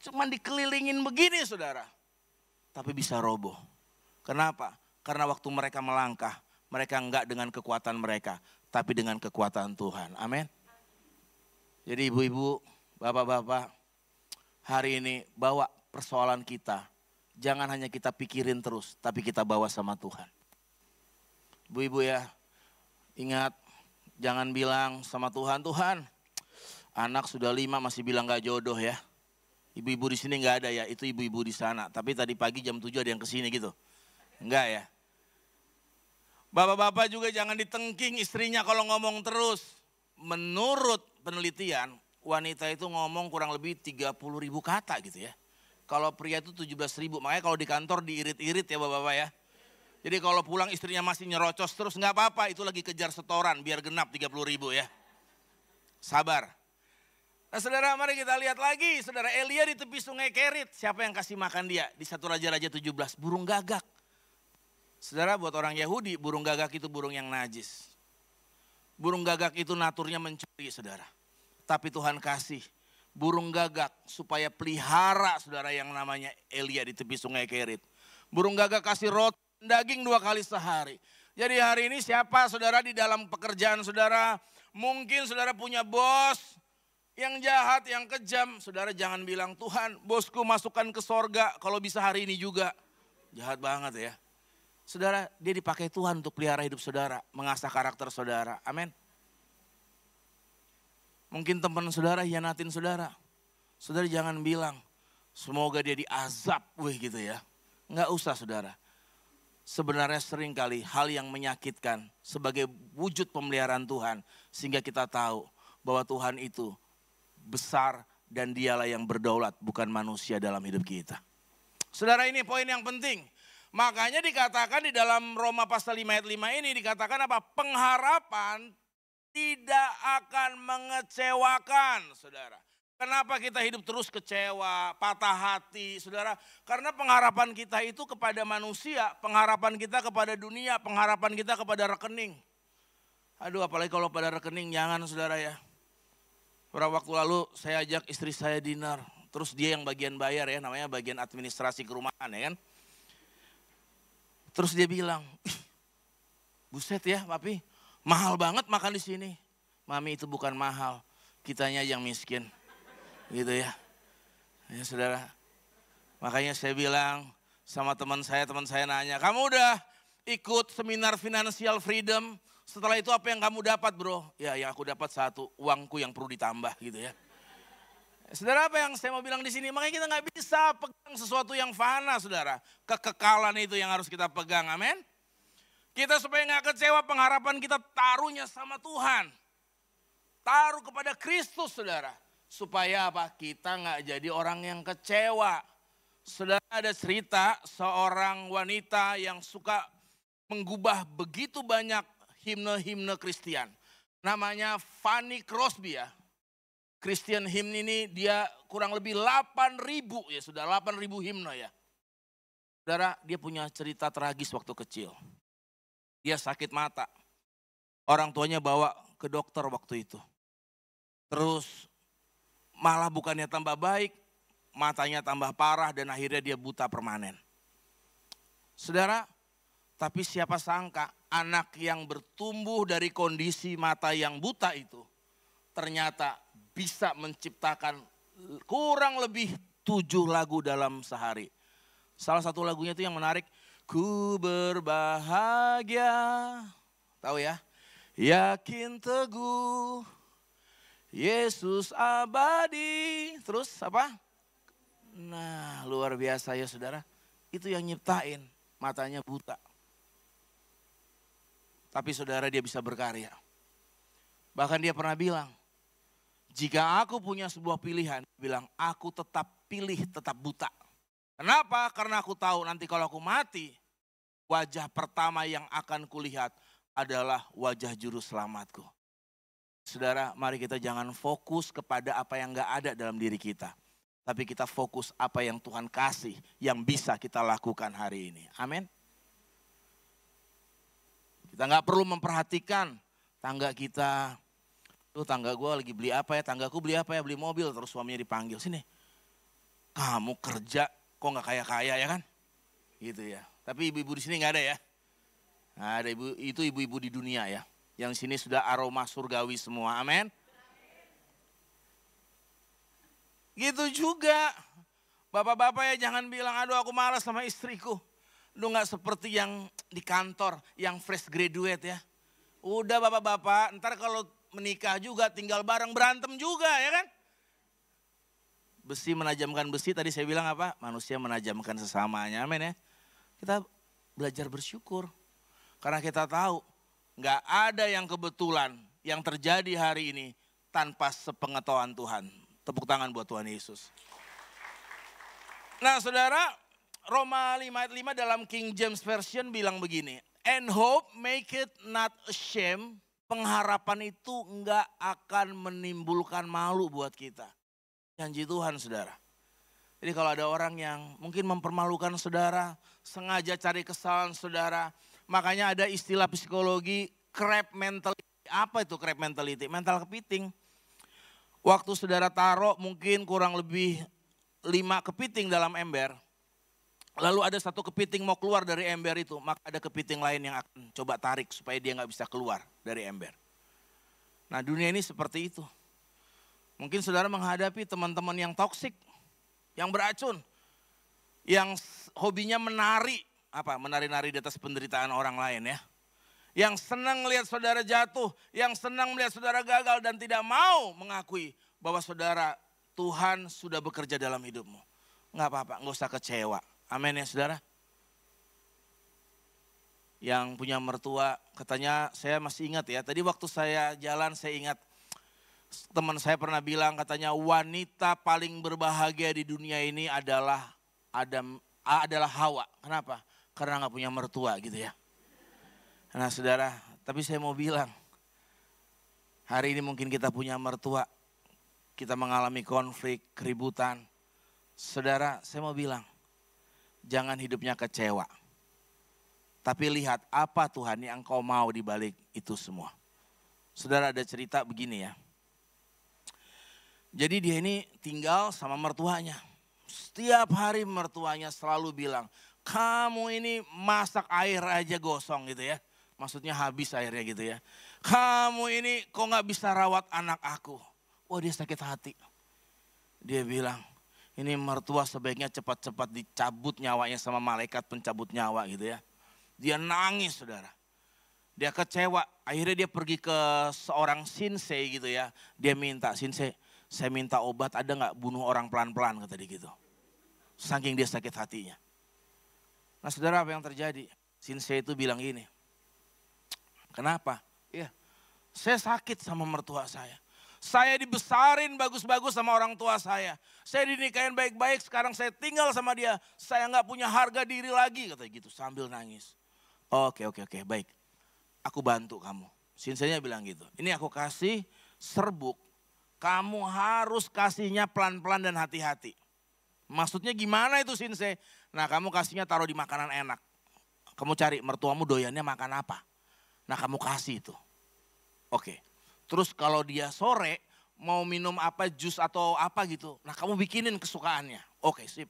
cuma dikelilingin begini saudara. Tapi bisa roboh. Kenapa? Karena waktu mereka melangkah, mereka enggak dengan kekuatan mereka, tapi dengan kekuatan Tuhan. Amin. Jadi ibu-ibu, bapak-bapak, hari ini bawa persoalan kita. Jangan hanya kita pikirin terus, tapi kita bawa sama Tuhan. Ibu-ibu ya, ingat jangan bilang sama Tuhan, Tuhan anak sudah 5 masih bilang gak jodoh ya. Ibu-ibu di sini gak ada ya, itu ibu-ibu di sana. Tapi tadi pagi jam 7 ada yang kesini gitu. Enggak ya. Bapak-bapak juga jangan ditengking istrinya kalau ngomong terus. Menurut penelitian, wanita itu ngomong kurang lebih 30.000 kata gitu ya. Kalau pria itu 17.000, makanya kalau di kantor diirit-irit ya bapak-bapak ya. Jadi kalau pulang istrinya masih nyerocos terus nggak apa-apa, itu lagi kejar setoran biar genap 30.000 ya. Sabar. Nah saudara mari kita lihat lagi, saudara Elia di tepi sungai Kerit. Siapa yang kasih makan dia? Di 1 Raja-Raja 17, burung gagak. Saudara buat orang Yahudi burung gagak itu burung yang najis. Burung gagak itu naturnya mencuri saudara. Tapi Tuhan kasih burung gagak supaya pelihara saudara yang namanya Elia di tepi sungai Kerit. Burung gagak kasih roti daging 2 kali sehari. Jadi hari ini siapa saudara di dalam pekerjaan saudara. Mungkin saudara punya bos yang jahat, yang kejam. Saudara jangan bilang Tuhan bosku masukkan ke sorga kalau bisa hari ini juga. Jahat banget ya. Saudara, dia dipakai Tuhan untuk pelihara hidup saudara, mengasah karakter saudara. Amin. Mungkin teman saudara hianatin saudara. Saudara jangan bilang, semoga dia diazab, gitu ya. Enggak usah saudara. Sebenarnya sering kali hal yang menyakitkan sebagai wujud pemeliharaan Tuhan. Sehingga kita tahu bahwa Tuhan itu besar dan dialah yang berdaulat, bukan manusia dalam hidup kita. Saudara ini poin yang penting. Makanya dikatakan di dalam Roma pasal 5 ayat 5 ini dikatakan apa? Pengharapan tidak akan mengecewakan saudara. Kenapa kita hidup terus kecewa, patah hati saudara? Karena pengharapan kita itu kepada manusia, pengharapan kita kepada dunia, pengharapan kita kepada rekening. Aduh apalagi kalau pada rekening jangan saudara ya. Beberapa waktu lalu saya ajak istri saya dinner, terus dia yang bagian bayar ya, namanya bagian administrasi kerumahan ya kan. Terus dia bilang, buset ya papi, mahal banget makan di sini. Mami itu bukan mahal, kitanya yang miskin. Gitu ya. Ya saudara, makanya saya bilang sama teman saya nanya, kamu udah ikut seminar financial freedom, setelah itu apa yang kamu dapat bro? Ya yang aku dapat satu, uangku yang perlu ditambah gitu ya. Saudara, apa yang saya mau bilang di sini, makanya kita nggak bisa pegang sesuatu yang fana saudara. Kekekalan itu yang harus kita pegang, amin. Kita supaya nggak kecewa, pengharapan kita taruhnya sama Tuhan. Taruh kepada Kristus saudara. Supaya apa? Kita nggak jadi orang yang kecewa. Saudara, ada cerita seorang wanita yang suka menggubah begitu banyak himne-himne Kristen. Namanya Fanny Crosby ya. Christian hymn ini dia kurang lebih 8.000 ya, sudah 8.000 himne ya. Saudara, dia punya cerita tragis waktu kecil. Dia sakit mata. Orang tuanya bawa ke dokter waktu itu. Terus malah bukannya tambah baik, matanya tambah parah dan akhirnya dia buta permanen. Saudara, tapi siapa sangka anak yang bertumbuh dari kondisi mata yang buta itu ternyata bisa menciptakan kurang lebih 7 lagu dalam sehari. Salah satu lagunya itu yang menarik. Ku berbahagia, tahu ya? Yakin teguh, Yesus abadi. Terus apa? Nah luar biasa ya saudara. Itu yang nyiptain, matanya buta. Tapi saudara dia bisa berkarya. Bahkan dia pernah bilang, jika aku punya sebuah pilihan, bilang aku tetap pilih tetap buta. Kenapa? Karena aku tahu nanti kalau aku mati, wajah pertama yang akan kulihat adalah wajah juru selamatku. Saudara, mari kita jangan fokus kepada apa yang gak ada dalam diri kita. Tapi kita fokus apa yang Tuhan kasih, yang bisa kita lakukan hari ini. Amin. Kita gak perlu memperhatikan tangga kita. Tuh tangga gue lagi beli apa ya, tanggaku beli apa ya, beli mobil. Terus suaminya dipanggil, sini. Kamu kerja kok gak kaya-kaya ya kan? Gitu ya. Tapi ibu-ibu di sini gak ada ya. Nah, ada itu ibu-ibu di dunia ya. Yang sini sudah aroma surgawi semua, amin. Gitu juga. Bapak-bapak ya jangan bilang, aduh aku malas sama istriku. Lu gak seperti yang di kantor, yang fresh graduate ya. Udah bapak-bapak, ntar kalau menikah juga tinggal bareng berantem juga ya kan. Besi menajamkan besi, tadi saya bilang apa? Manusia menajamkan sesamanya, amin ya. Kita belajar bersyukur. Karena kita tahu gak ada yang kebetulan yang terjadi hari ini tanpa sepengetahuan Tuhan. Tepuk tangan buat Tuhan Yesus. Nah saudara, Roma 5 ayat 5 dalam King James Version bilang begini. And hope make it not ashamed. Pengharapan itu enggak akan menimbulkan malu buat kita. Janji Tuhan saudara. Jadi kalau ada orang yang mungkin mempermalukan saudara, sengaja cari kesalahan saudara. Makanya ada istilah psikologi crab mentality. Apa itu crab mentality? Mental kepiting. Waktu saudara taruh mungkin kurang lebih 5 kepiting dalam ember. Lalu ada satu kepiting mau keluar dari ember itu, maka ada kepiting lain yang akan coba tarik supaya dia nggak bisa keluar dari ember. Nah dunia ini seperti itu. Mungkin saudara menghadapi teman-teman yang toksik, yang beracun, yang hobinya menari, menari-nari di atas penderitaan orang lain ya. Yang senang melihat saudara jatuh, yang senang melihat saudara gagal dan tidak mau mengakui bahwa saudara Tuhan sudah bekerja dalam hidupmu. Nggak apa-apa, nggak usah kecewa. Amin ya saudara. Yang punya mertua katanya saya masih ingat ya. Tadi waktu saya jalan saya ingat teman saya pernah bilang katanya wanita paling berbahagia di dunia ini adalah Hawa. Kenapa? Karena nggak punya mertua gitu ya. Nah saudara, tapi saya mau bilang hari ini mungkin kita punya mertua. Kita mengalami konflik, keributan. Saudara, saya mau bilang jangan hidupnya kecewa. Tapi lihat apa Tuhan yang engkau mau di balik itu semua. Saudara ada cerita begini ya. Jadi dia ini tinggal sama mertuanya. Setiap hari mertuanya selalu bilang, kamu ini masak air aja gosong gitu ya. Maksudnya habis akhirnya gitu ya. Kamu ini kok gak bisa rawat anak aku. Wah, dia sakit hati. Dia bilang, ini mertua sebaiknya cepat-cepat dicabut nyawanya sama malaikat pencabut nyawa gitu ya. Dia nangis, saudara. Dia kecewa. Akhirnya dia pergi ke seorang shinsei gitu ya. Dia minta, "Shinsei, saya minta obat, ada gak bunuh orang pelan-pelan?" kata dia gitu. Saking dia sakit hatinya. Nah, saudara, apa yang terjadi? Shinsei itu bilang gini, "Kenapa? Iya, saya sakit sama mertua saya. Saya dibesarin bagus-bagus sama orang tua saya. Saya dinikahin baik-baik, sekarang saya tinggal sama dia. Saya gak punya harga diri lagi," kata gitu sambil nangis. Oke, baik. Aku bantu kamu. Shinsei-nya bilang gitu. Ini aku kasih serbuk. Kamu harus kasihnya pelan-pelan dan hati-hati. Maksudnya gimana itu, Shinsei? Nah, kamu kasihnya taruh di makanan enak. Kamu cari mertuamu doyannya makan apa. Nah, kamu kasih itu. Oke. Terus kalau dia sore mau minum apa, jus atau apa gitu. Nah, kamu bikinin kesukaannya. Oke, sip.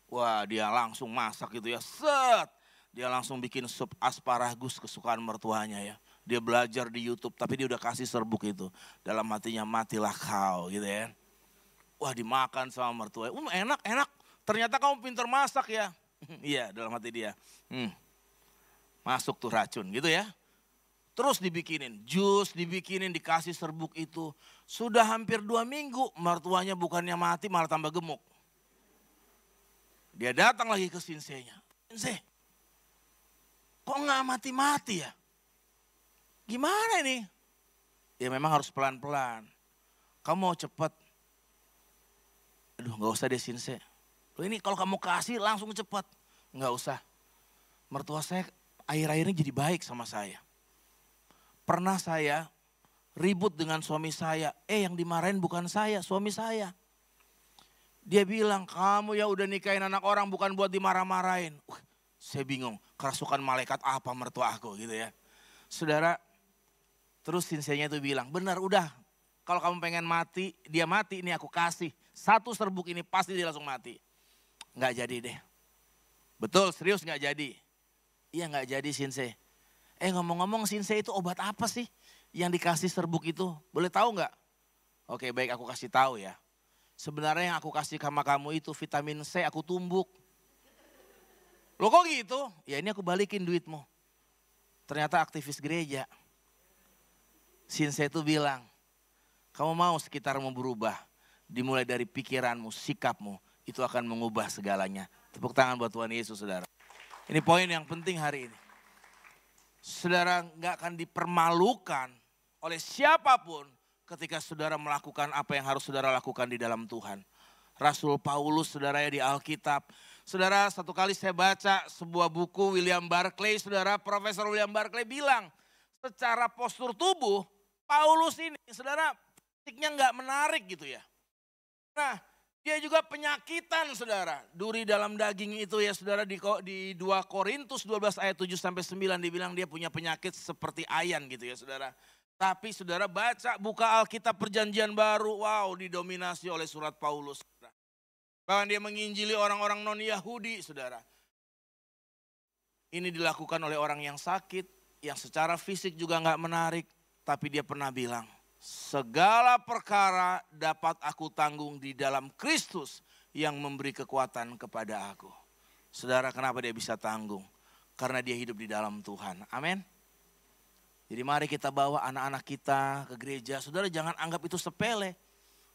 Wah, dia langsung masak gitu ya. Set. Dia langsung bikin sup asparagus kesukaan mertuanya ya. Dia belajar di YouTube tapi dia udah kasih serbuk itu. Dalam hatinya, matilah kau gitu ya. Wah, dimakan sama mertua. Enak. Ternyata kamu pintar masak ya. Iya, dalam hati dia. Masuk tuh racun gitu ya. Terus dibikinin, jus dibikinin, dikasih serbuk itu. Sudah hampir 2 minggu, mertuanya bukannya mati malah tambah gemuk. Dia datang lagi ke shinsei-nya. "Shinsei, kok nggak mati-mati ya? Gimana ini?" Ya memang harus pelan-pelan. "Kamu mau cepat?" "Aduh, nggak usah deh, Shinsei. Loh, ini kalau kamu kasih langsung cepat." "Nggak usah. Mertua saya akhir-akhir ini jadi baik sama saya. Pernah saya ribut dengan suami saya. Yang dimarahin bukan saya, suami saya. Dia bilang, kamu ya udah nikahin anak orang bukan buat dimarah-marahin." Saya bingung, kerasukan malaikat apa mertua aku gitu ya. Saudara, terus shinsei-nya itu bilang, "Benar, udah. Kalau kamu pengen mati, dia mati, ini aku kasih. 1 serbuk ini pasti dia langsung mati." Nggak jadi deh. Betul, serius nggak jadi. Iya, nggak jadi, Shinsei. Ngomong-ngomong, Shinsei, itu obat apa sih yang dikasih serbuk itu? Boleh tahu nggak? Oke, baik, aku kasih tahu ya. Sebenarnya yang aku kasih sama kamu itu vitamin C, aku tumbuk. Loh, kok gitu? Ya, ini aku balikin duitmu. Ternyata aktivis gereja. Shinsei itu bilang, kamu mau sekitarmu berubah, dimulai dari pikiranmu, sikapmu, itu akan mengubah segalanya. Tepuk tangan buat Tuhan Yesus, saudara. Ini poin yang penting hari ini. Saudara nggak akan dipermalukan oleh siapapun ketika saudara melakukan apa yang harus saudara lakukan di dalam Tuhan. Rasul Paulus, saudara, ya, di Alkitab. Saudara, satu kali saya baca sebuah buku William Barclay, saudara, Profesor William Barclay bilang, secara postur tubuh, Paulus ini, saudara, fisiknya nggak menarik gitu ya. Nah, dia juga penyakitan, saudara. Duri dalam daging itu ya, saudara, di 2 Korintus 12 ayat 7-9 dibilang dia punya penyakit seperti ayan gitu ya, saudara. Tapi saudara baca, buka Alkitab Perjanjian Baru, wow, didominasi oleh surat Paulus. Saudara. Bahkan dia menginjili orang-orang non-Yahudi, saudara. Ini dilakukan oleh orang yang sakit, yang secara fisik juga nggak menarik. Tapi dia pernah bilang, segala perkara dapat aku tanggung di dalam Kristus yang memberi kekuatan kepada aku. Saudara, kenapa dia bisa tanggung? Karena dia hidup di dalam Tuhan. Amin. Jadi mari kita bawa anak-anak kita ke gereja. Saudara, jangan anggap itu sepele.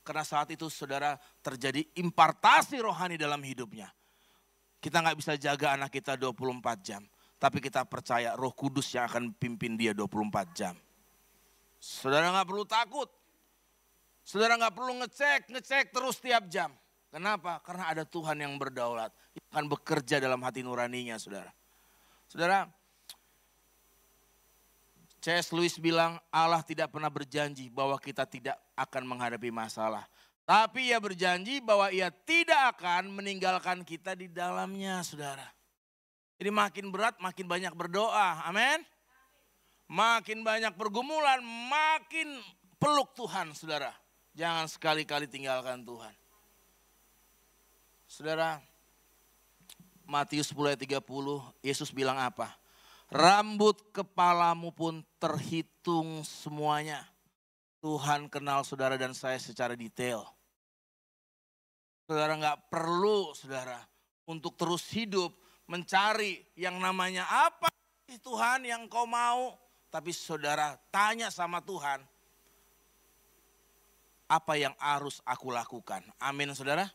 Karena saat itu saudara terjadi impartasi rohani dalam hidupnya. Kita nggak bisa jaga anak kita 24 jam. Tapi kita percaya Roh Kudus yang akan pimpin dia 24 jam. Saudara nggak perlu takut. Saudara nggak perlu ngecek terus tiap jam. Kenapa? Karena ada Tuhan yang berdaulat. Yang akan bekerja dalam hati nuraninya, saudara. Saudara, C.S. Lewis bilang, Allah tidak pernah berjanji bahwa kita tidak akan menghadapi masalah. Tapi ia berjanji bahwa ia tidak akan meninggalkan kita di dalamnya, saudara. Jadi makin berat, makin banyak berdoa. Amin. Makin banyak pergumulan, makin peluk Tuhan, saudara. Jangan sekali-kali tinggalkan Tuhan. Saudara, Matius 10 ayat 30, Yesus bilang apa? Rambut kepalamu pun terhitung semuanya. Tuhan kenal saudara dan saya secara detail. Saudara nggak perlu saudara untuk terus hidup mencari yang namanya apa sih Tuhan yang kau mau. Tapi saudara tanya sama Tuhan, apa yang harus aku lakukan? Amin saudara.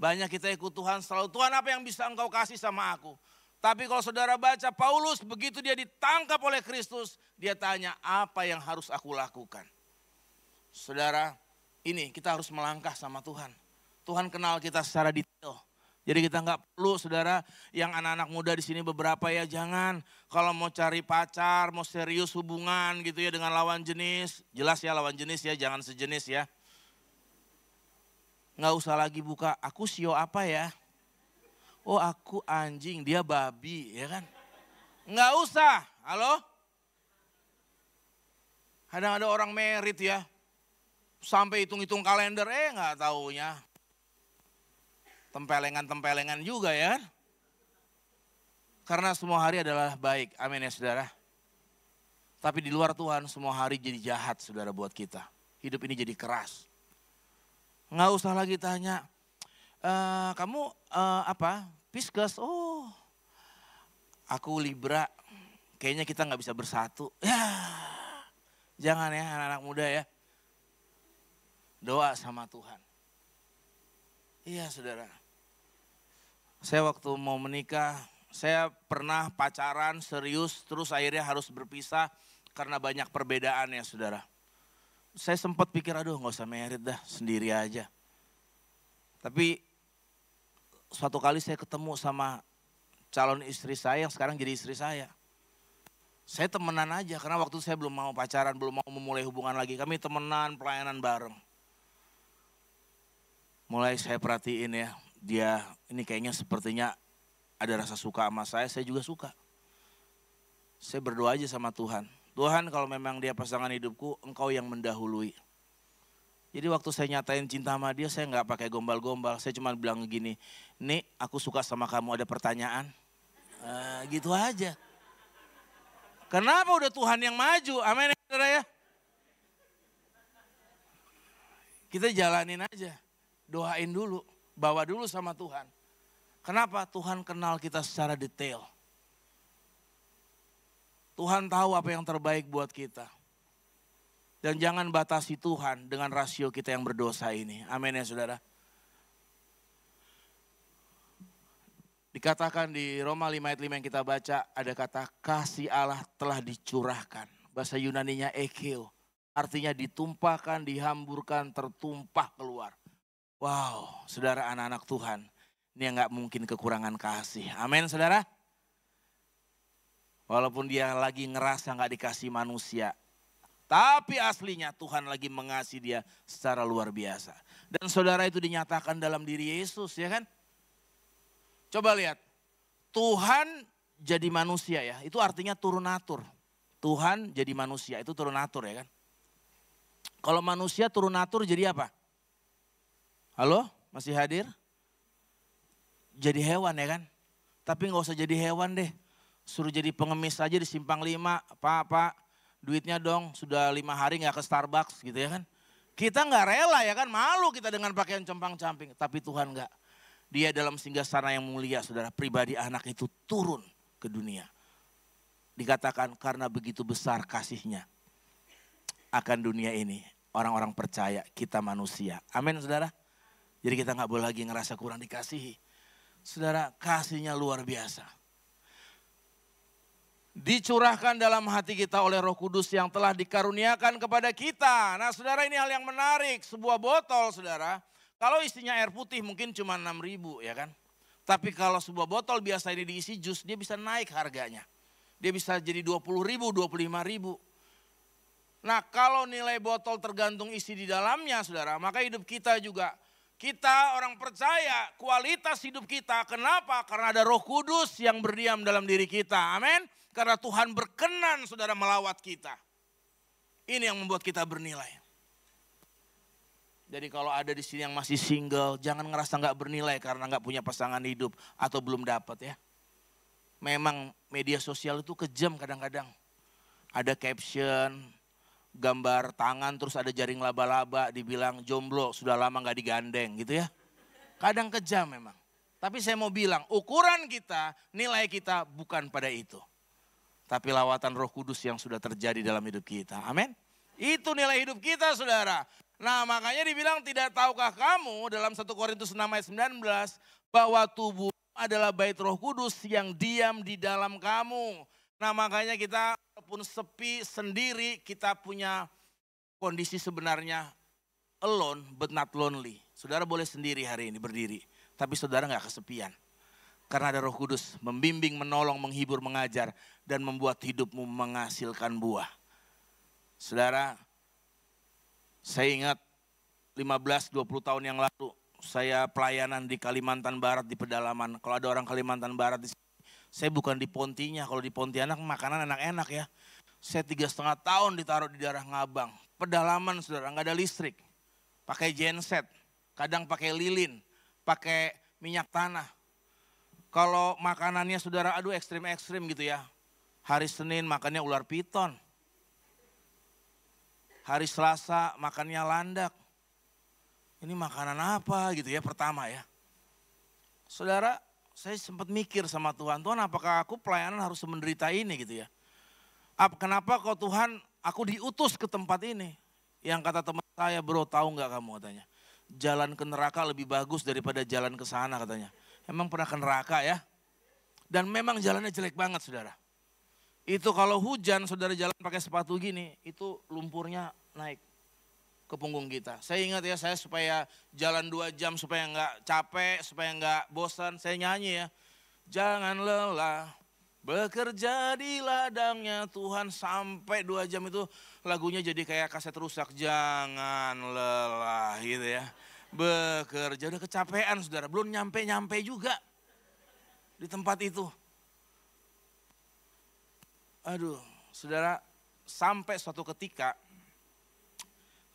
Banyak kita ikut Tuhan selalu, Tuhan apa yang bisa engkau kasih sama aku? Tapi kalau saudara baca Paulus, begitu dia ditangkap oleh Kristus, dia tanya apa yang harus aku lakukan? Saudara, ini kita harus melangkah sama Tuhan. Tuhan kenal kita secara detail. Jadi kita nggak perlu saudara yang anak-anak muda di sini beberapa ya jangan. Kalau mau cari pacar, mau serius hubungan gitu ya dengan lawan jenis. Jelas ya lawan jenis ya, jangan sejenis ya. Nggak usah lagi buka, aku sio apa ya? Oh aku anjing, dia babi ya kan. Nggak usah, halo? Kadang ada orang merit ya. Sampai hitung-hitung kalender, nggak taunya. Tempelengan-tempelengan juga ya. Karena semua hari adalah baik, amin ya saudara. Tapi di luar Tuhan semua hari jadi jahat saudara buat kita. Hidup ini jadi keras. Nggak usah lagi tanya, kamu apa? Pisces, oh aku Libra, kayaknya kita nggak bisa bersatu. Ya, jangan ya anak-anak muda ya. Doa sama Tuhan. Iya saudara. Saya waktu mau menikah, saya pernah pacaran serius terus akhirnya harus berpisah karena banyak perbedaan ya saudara. Saya sempat pikir aduh gak usah merit dah sendiri aja. Tapi suatu kali saya ketemu sama calon istri saya yang sekarang jadi istri saya. Saya temenan aja karena waktu saya belum mau pacaran, belum mau memulai hubungan lagi. Kami temenan, pelayanan bareng. Mulai saya perhatiin ya, dia ini kayaknya sepertinya ada rasa suka sama saya juga suka. Saya berdoa aja sama Tuhan. Tuhan kalau memang dia pasangan hidupku, engkau yang mendahului. Jadi waktu saya nyatain cinta sama dia, saya nggak pakai gombal-gombal. Saya cuma bilang gini, Nik aku suka sama kamu, ada pertanyaan? Gitu aja. Kenapa udah Tuhan yang maju, amin ya saudara ya. Kita jalanin aja. Doain dulu, bawa dulu sama Tuhan. Kenapa? Tuhan kenal kita secara detail. Tuhan tahu apa yang terbaik buat kita. Dan jangan batasi Tuhan dengan rasio kita yang berdosa ini. Amin ya saudara. Dikatakan di Roma 5 ayat 5 yang kita baca, ada kata kasih Allah telah dicurahkan. Bahasa Yunaninya ekeo. Artinya ditumpahkan, dihamburkan, tertumpah keluar. Wow, saudara anak-anak Tuhan, ini yang gak mungkin kekurangan kasih. Amin saudara. Walaupun dia lagi ngerasa gak dikasih manusia. Tapi aslinya Tuhan lagi mengasihi dia secara luar biasa. Dan saudara itu dinyatakan dalam diri Yesus ya kan. Coba lihat, Tuhan jadi manusia ya, itu artinya turun natur. Tuhan jadi manusia, itu turun natur ya kan. Kalau manusia turun natur jadi apa? Halo, masih hadir? Jadi hewan ya kan? Tapi gak usah jadi hewan deh. Suruh jadi pengemis aja di Simpang 5. Pak, duitnya dong sudah 5 hari gak ke Starbucks gitu ya kan. Kita gak rela ya kan, malu kita dengan pakaian compang-camping. Tapi Tuhan gak. Dia dalam singgasana yang mulia saudara, pribadi anak itu turun ke dunia. Dikatakan karena begitu besar kasihnya akan dunia ini. Orang-orang percaya kita manusia. Amin saudara. Jadi kita gak boleh lagi ngerasa kurang dikasihi. Saudara, kasihnya luar biasa. Dicurahkan dalam hati kita oleh Roh Kudus yang telah dikaruniakan kepada kita. Nah saudara, ini hal yang menarik. Sebuah botol saudara, kalau isinya air putih mungkin cuma 6.000 ya kan. Tapi kalau sebuah botol biasa ini diisi jus, dia bisa naik harganya. Dia bisa jadi 20.000, 25.000. Nah kalau nilai botol tergantung isi di dalamnya saudara, maka hidup kita juga. Kita orang percaya kualitas hidup kita. Kenapa? Karena ada Roh Kudus yang berdiam dalam diri kita. Amin. Karena Tuhan berkenan saudara melawat kita. Ini yang membuat kita bernilai. Jadi kalau ada di sini yang masih single, jangan ngerasa gak bernilai karena gak punya pasangan hidup atau belum dapat ya. Memang media sosial itu kejam kadang-kadang. Ada caption, gambar tangan terus ada jaring laba-laba, dibilang jomblo sudah lama gak digandeng gitu ya. Kadang kejam memang. Tapi saya mau bilang ukuran kita, nilai kita bukan pada itu. Tapi lawatan Roh Kudus yang sudah terjadi dalam hidup kita. Amin. Itu nilai hidup kita saudara. Nah makanya dibilang tidak tahukah kamu dalam 1 Korintus 6 ayat 19 bahwa tubuh adalah bait Roh Kudus yang diam di dalam kamu. Nah makanya kita walaupun sepi sendiri kita punya kondisi sebenarnya alone but not lonely. Saudara boleh sendiri hari ini berdiri. Tapi saudara gak kesepian. Karena ada Roh Kudus membimbing, menolong, menghibur, mengajar. Dan membuat hidupmu menghasilkan buah. Saudara, saya ingat 15-20 tahun yang lalu. Saya pelayanan di Kalimantan Barat di pedalaman. Kalau ada orang Kalimantan Barat di sini. Saya bukan di Pontinya. Kalau di Pontianak makanan enak-enak ya. Saya 3,5 tahun ditaruh di daerah Ngabang. Pedalaman saudara, gak ada listrik. Pakai genset. Kadang pakai lilin. Pakai minyak tanah. Kalau makanannya saudara, aduh ekstrim-ekstrim gitu ya. Hari Senin makannya ular piton. Hari Selasa makannya landak. Ini makanan apa gitu ya pertama ya. Saudara, saya sempat mikir sama Tuhan. Tuhan apakah aku pelayanan harus menderita ini gitu ya. Kenapa kok Tuhan aku diutus ke tempat ini. Yang kata teman saya, bro tahu gak kamu katanya. Jalan ke neraka lebih bagus daripada jalan ke sana katanya. Emang pernah ke neraka ya. Dan memang jalannya jelek banget saudara. Itu kalau hujan saudara jalan pakai sepatu gini, itu lumpurnya naik ke punggung kita. Saya ingat ya, saya supaya jalan 2 jam supaya enggak capek, supaya enggak bosan, saya nyanyi ya. Jangan lelah, bekerja di ladangnya Tuhan sampai 2 jam itu lagunya jadi kayak kaset rusak. Jangan lelah gitu ya. Bekerja, udah kecapean saudara, belum nyampe-nyampe juga di tempat itu. Aduh, saudara, sampai suatu ketika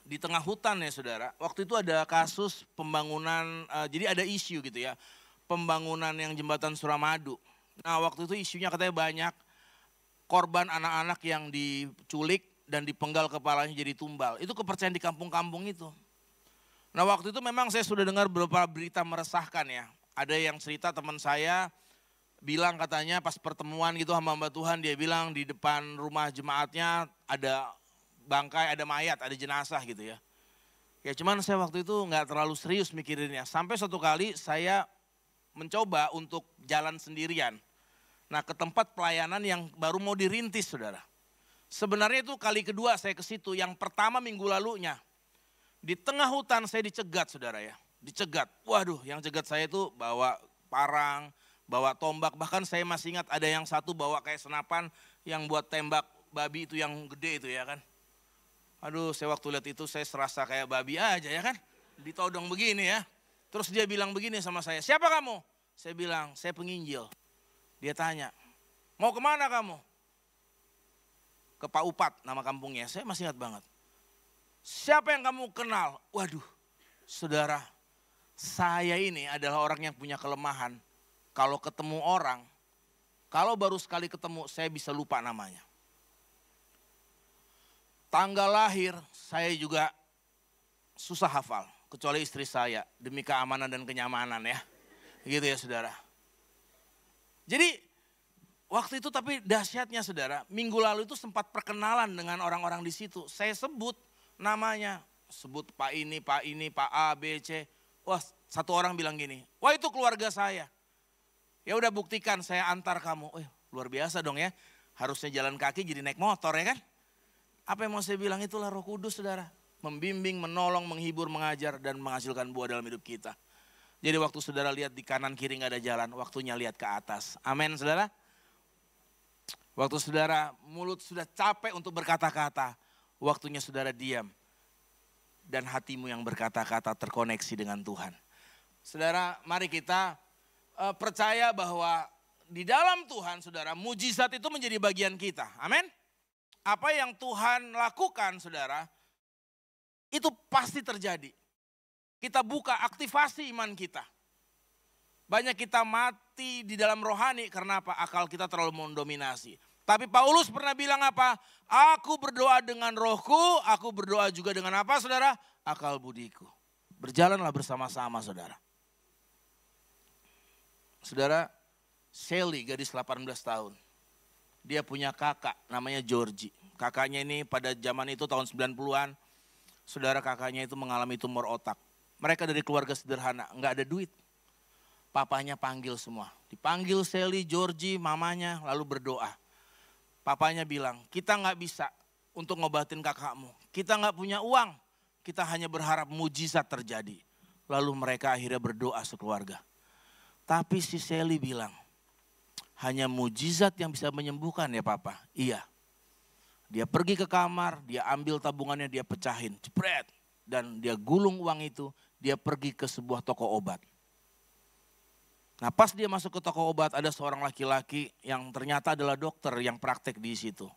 di tengah hutan ya saudara, waktu itu ada kasus pembangunan, jadi ada isu gitu ya, pembangunan yang jembatan Suramadu. Nah waktu itu isunya katanya banyak korban anak-anak yang diculik dan dipenggal kepalanya jadi tumbal. Itu kepercayaan di kampung-kampung itu. Nah waktu itu memang saya sudah dengar beberapa berita meresahkan ya. Ada yang cerita teman saya bilang katanya pas pertemuan gitu hamba-hamba Tuhan, dia bilang di depan rumah jemaatnya ada bangkai, ada mayat, ada jenazah gitu ya. Ya cuman saya waktu itu nggak terlalu serius mikirinnya. Sampai suatu kali saya mencoba untuk jalan sendirian. Nah ke tempat pelayanan yang baru mau dirintis saudara. Sebenarnya itu kali kedua saya ke situ. Yang pertama minggu lalunya. Di tengah hutan saya dicegat saudara ya. Dicegat. Waduh yang cegat saya itu bawa parang, bawa tombak. Bahkan saya masih ingat ada yang satu bawa kayak senapan yang buat tembak babi itu yang gede itu ya kan. Aduh saya waktu lihat itu saya serasa kayak babi aja ya kan. Ditodong begini ya. Terus dia bilang begini sama saya, siapa kamu? Saya bilang, saya penginjil. Dia tanya, mau kemana kamu? Ke Pak Upat nama kampungnya, saya masih ingat banget. Siapa yang kamu kenal? Waduh saudara, saya ini adalah orang yang punya kelemahan. Kalau ketemu orang, kalau baru sekali ketemu saya bisa lupa namanya. Tanggal lahir saya juga susah hafal, kecuali istri saya demi keamanan dan kenyamanan ya. Gitu ya saudara. Jadi waktu itu tapi dahsyatnya saudara, minggu lalu itu sempat perkenalan dengan orang-orang di situ. Saya sebut namanya, sebut Pak ini, Pak A, B, C. Wah satu orang bilang gini, wah itu keluarga saya. Ya udah buktikan saya antar kamu. Luar biasa dong ya, harusnya jalan kaki jadi naik motor ya kan. Apa yang mau saya bilang, itulah Roh Kudus saudara. Membimbing, menolong, menghibur, mengajar dan menghasilkan buah dalam hidup kita. Jadi waktu saudara lihat di kanan kiri gak ada jalan, waktunya lihat ke atas. Amin saudara. Waktu saudara mulut sudah capek untuk berkata-kata, waktunya saudara diam. Dan hatimu yang berkata-kata terkoneksi dengan Tuhan. Saudara mari kita percaya bahwa di dalam Tuhan saudara, mujizat itu menjadi bagian kita. Amin. Apa yang Tuhan lakukan saudara, itu pasti terjadi. Kita buka aktivasi iman kita. Banyak kita mati di dalam rohani karena apa? Akal kita terlalu mendominasi. Tapi Paulus pernah bilang apa? Aku berdoa dengan rohku, aku berdoa juga dengan apa saudara? Akal budiku. Berjalanlah bersama-sama saudara. Saudara, Sally gadis 18 tahun. Dia punya kakak namanya Georgie. Kakaknya ini pada zaman itu tahun 90-an. Saudara, kakaknya itu mengalami tumor otak. Mereka dari keluarga sederhana, enggak ada duit. Papanya panggil semua. Dipanggil Sally, Georgie, mamanya lalu berdoa. Papanya bilang, kita enggak bisa untuk ngobatin kakakmu. Kita enggak punya uang. Kita hanya berharap mujizat terjadi. Lalu mereka akhirnya berdoa sekeluarga. Tapi si Sally bilang, hanya mujizat yang bisa menyembuhkan ya papa. Iya. Dia pergi ke kamar, dia ambil tabungannya, dia pecahin. Jepret. Dan dia gulung uang itu, dia pergi ke sebuah toko obat. Nah pas dia masuk ke toko obat, ada seorang laki-laki yang ternyata adalah dokter yang praktek di situ.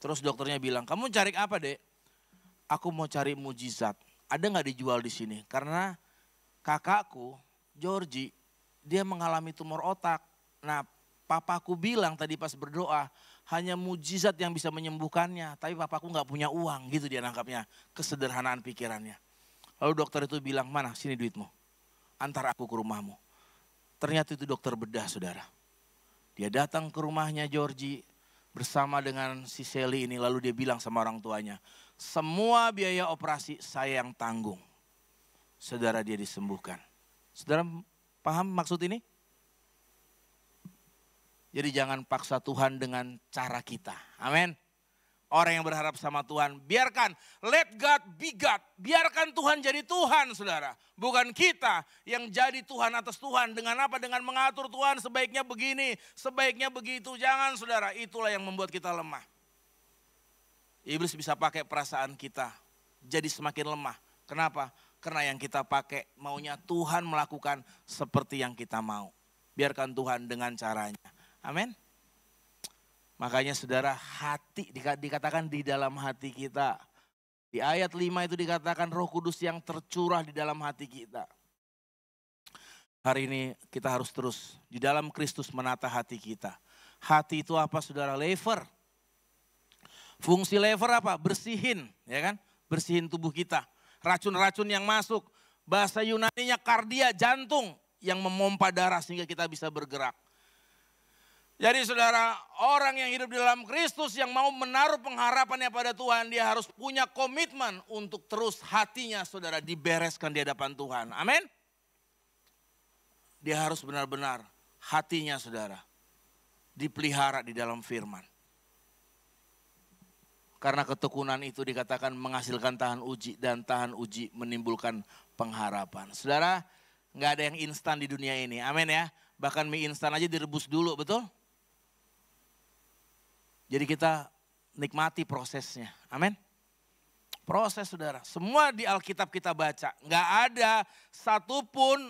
Terus dokternya bilang, kamu cari apa dek? Aku mau cari mujizat. Ada nggak dijual di sini? Karena kakakku, Georgie, dia mengalami tumor otak. Nah papaku bilang tadi pas berdoa, hanya mujizat yang bisa menyembuhkannya. Tapi papaku nggak punya uang, gitu dia nangkapnya. Kesederhanaan pikirannya. Lalu dokter itu bilang, mana sini duitmu. Antar aku ke rumahmu. Ternyata itu dokter bedah saudara. Dia datang ke rumahnya Georgie bersama dengan si Sally ini. Lalu dia bilang sama orang tuanya, semua biaya operasi saya yang tanggung. Saudara, dia disembuhkan. Saudara paham maksud ini? Jadi jangan paksa Tuhan dengan cara kita. Amin. Orang yang berharap sama Tuhan, biarkan, let God be God. Biarkan Tuhan jadi Tuhan saudara. Bukan kita yang jadi Tuhan atas Tuhan. Dengan apa? Dengan mengatur Tuhan sebaiknya begini, sebaiknya begitu. Jangan saudara, itulah yang membuat kita lemah. Iblis bisa pakai perasaan kita jadi semakin lemah. Kenapa? Karena yang kita pakai maunya Tuhan melakukan seperti yang kita mau. Biarkan Tuhan dengan caranya. Amin. Makanya saudara, hati dikatakan di dalam hati kita. Di ayat 5 itu dikatakan Roh Kudus yang tercurah di dalam hati kita. Hari ini kita harus terus di dalam Kristus menata hati kita. Hati itu apa saudara? Lever. Fungsi lever apa? Bersihin, ya kan? Bersihin tubuh kita. Racun-racun yang masuk. Bahasa Yunaninya kardia, jantung yang memompa darah sehingga kita bisa bergerak. Jadi saudara, orang yang hidup di dalam Kristus yang mau menaruh pengharapannya pada Tuhan, dia harus punya komitmen untuk terus hatinya saudara dibereskan di hadapan Tuhan. Amin. Dia harus benar-benar hatinya saudara dipelihara di dalam firman. Karena ketekunan itu dikatakan menghasilkan tahan uji dan tahan uji menimbulkan pengharapan. Saudara, nggak ada yang instan di dunia ini. Amin ya. Bahkan mie instan aja direbus dulu, betul? Jadi kita nikmati prosesnya. Amin. Proses saudara. Semua di Alkitab kita baca. Nggak ada satupun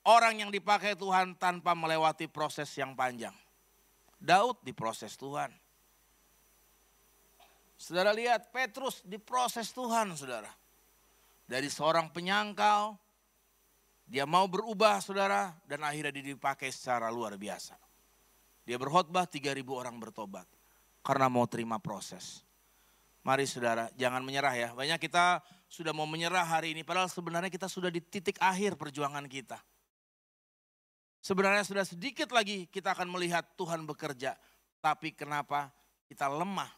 orang yang dipakai Tuhan tanpa melewati proses yang panjang. Daud diproses Tuhan. Saudara lihat Petrus diproses Tuhan saudara. Dari seorang penyangkal. Dia mau berubah saudara. Dan akhirnya dia dipakai secara luar biasa. Dia berkhotbah 3.000 orang bertobat. Karena mau terima proses. Mari saudara, jangan menyerah ya. Banyak kita sudah mau menyerah hari ini. Padahal sebenarnya kita sudah di titik akhir perjuangan kita. Sebenarnya sudah sedikit lagi kita akan melihat Tuhan bekerja. Tapi kenapa kita lemah?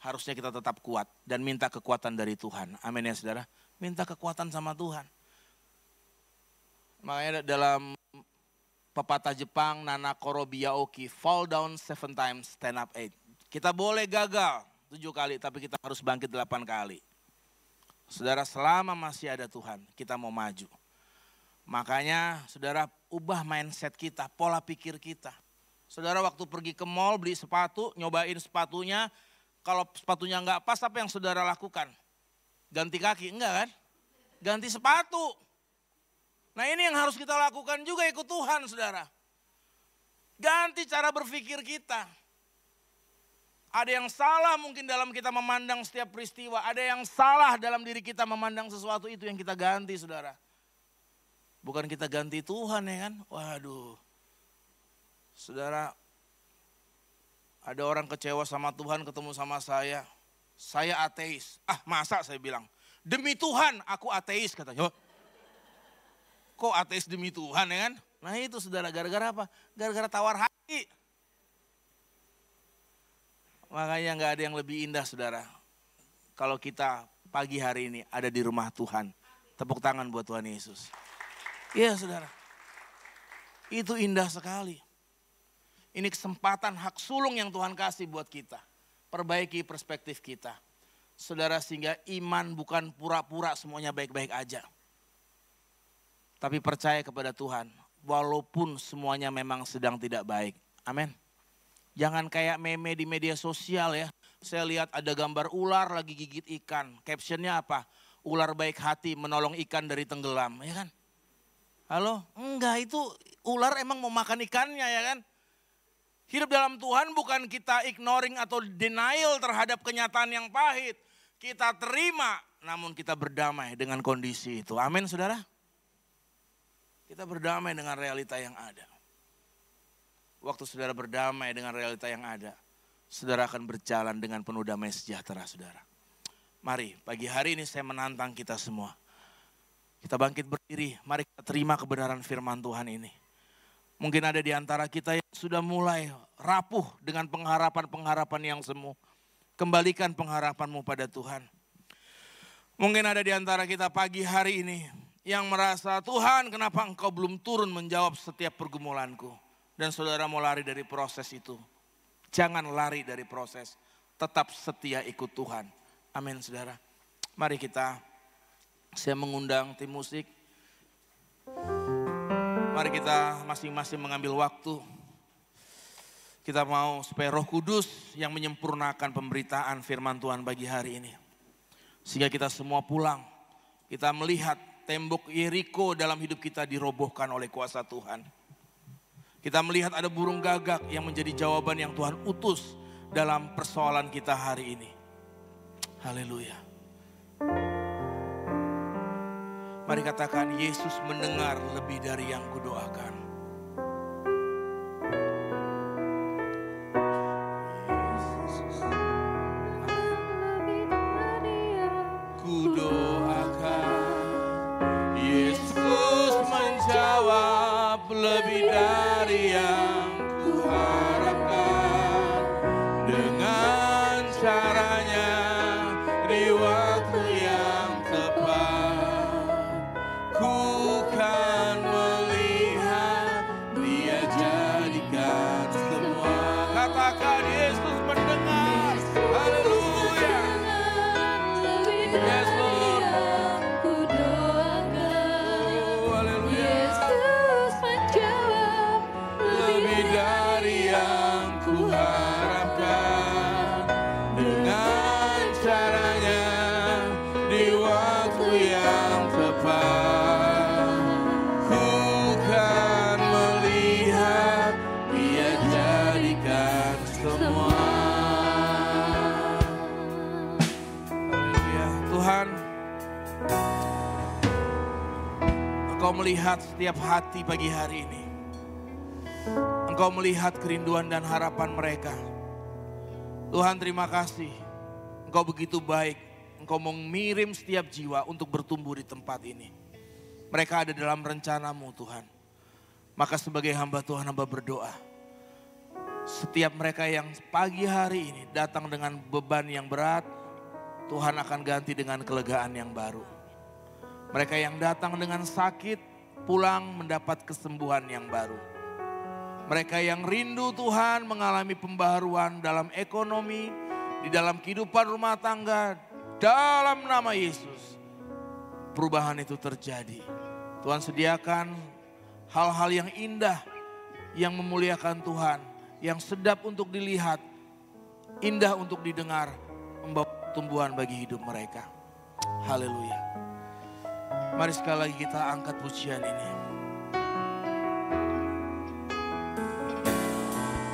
Harusnya kita tetap kuat dan minta kekuatan dari Tuhan. Amin ya saudara. Minta kekuatan sama Tuhan. Makanya dalam pepatah Jepang, Nana Korobi Yaoki, fall down 7 times, stand up 8. Kita boleh gagal 7 kali, tapi kita harus bangkit 8 kali. Saudara, selama masih ada Tuhan, kita mau maju. Makanya, saudara, ubah mindset kita, pola pikir kita. Saudara, waktu pergi ke mall, beli sepatu, nyobain sepatunya, kalau sepatunya enggak pas, apa yang saudara lakukan? Ganti kaki, enggak kan? Ganti sepatu. Nah ini yang harus kita lakukan juga ikut Tuhan saudara. Ganti cara berpikir kita. Ada yang salah mungkin dalam kita memandang setiap peristiwa. Ada yang salah dalam diri kita memandang sesuatu itu yang kita ganti saudara. Bukan kita ganti Tuhan ya kan. Waduh. Saudara, ada orang kecewa sama Tuhan ketemu sama saya. Saya ateis. Ah masa saya bilang. Demi Tuhan aku ateis katanya. Kok ateis demi Tuhan ya kan? Nah itu saudara, gara-gara apa? Gara-gara tawar hati. Makanya gak ada yang lebih indah saudara. Kalau kita pagi hari ini ada di rumah Tuhan. Tepuk tangan buat Tuhan Yesus. Iya saudara. Itu indah sekali. Ini kesempatan hak sulung yang Tuhan kasih buat kita. Perbaiki perspektif kita. Saudara, sehingga iman bukan pura-pura semuanya baik-baik aja. Tapi percaya kepada Tuhan. Walaupun semuanya memang sedang tidak baik. Amin. Jangan kayak meme di media sosial ya. Saya lihat ada gambar ular lagi gigit ikan. Captionnya apa? Ular baik hati menolong ikan dari tenggelam. Ya kan? Halo? Enggak, itu ular emang mau makan ikannya ya kan? Hidup dalam Tuhan bukan kita ignoring atau denial terhadap kenyataan yang pahit. Kita terima, namun kita berdamai dengan kondisi itu. Amin saudara? Kita berdamai dengan realita yang ada. Waktu saudara berdamai dengan realita yang ada, saudara akan berjalan dengan penuh damai sejahtera saudara. Mari pagi hari ini saya menantang kita semua. Kita bangkit berdiri, mari kita terima kebenaran firman Tuhan ini. Mungkin ada di antara kita yang sudah mulai rapuh dengan pengharapan-pengharapan yang semu. Kembalikan pengharapanmu pada Tuhan. Mungkin ada di antara kita pagi hari ini yang merasa, Tuhan kenapa engkau belum turun menjawab setiap pergumulanku. Dan saudara mau lari dari proses itu. Jangan lari dari proses. Tetap setia ikut Tuhan. Amin saudara. Mari saya mengundang tim musik. Mari kita masing-masing mengambil waktu. Kita mau supaya Roh Kudus yang menyempurnakan pemberitaan firman Tuhan bagi hari ini. Sehingga kita semua pulang. Kita melihat tembok Yeriko dalam hidup kita dirobohkan oleh kuasa Tuhan. Kita melihat ada burung gagak yang menjadi jawaban yang Tuhan utus dalam persoalan kita hari ini. Haleluya. Mari katakan, Yesus mendengar lebih dari yang kudoakan. Yesus kudoakan. Yesus menjawab lebih dari yang kuharapkan. Dengan caranya di waktu yang tepat. Ku kan melihat Dia jadikan semua. Katakan Yesus mendengar. Haleluya. Yes Lord. Haleluya. Yesus menjawab lebih dari yang kuharapkan. Dengan caranya di waktu yang tepat. Tuhan, Engkau melihat setiap hati pagi hari ini. Engkau melihat kerinduan dan harapan mereka. Tuhan terima kasih, Engkau begitu baik. Engkau mengirim setiap jiwa untuk bertumbuh di tempat ini. Mereka ada dalam rencana-Mu Tuhan. Maka sebagai hamba Tuhan, hamba berdoa. Setiap mereka yang pagi hari ini datang dengan beban yang berat, Tuhan akan ganti dengan kelegaan yang baru. Mereka yang datang dengan sakit, pulang mendapat kesembuhan yang baru. Mereka yang rindu Tuhan mengalami pembaharuan dalam ekonomi, di dalam kehidupan rumah tangga, dalam nama Yesus. Perubahan itu terjadi. Tuhan sediakan hal-hal yang indah, yang memuliakan Tuhan, yang sedap untuk dilihat, indah untuk didengar, membawa tumbuhan bagi hidup mereka. Haleluya. Mari sekali lagi kita angkat pujian ini.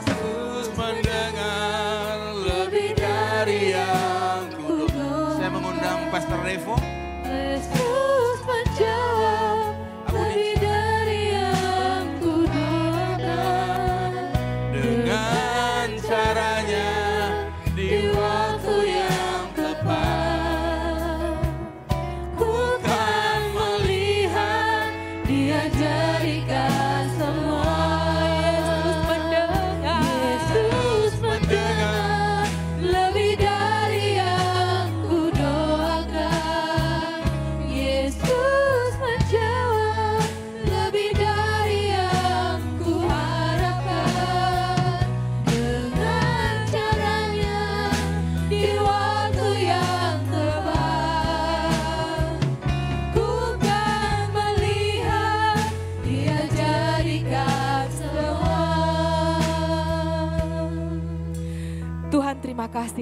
Yesus mendengar lebih dari yang kudoakan. Saya mengundang Pastor Revo. Yesus menjawab lebih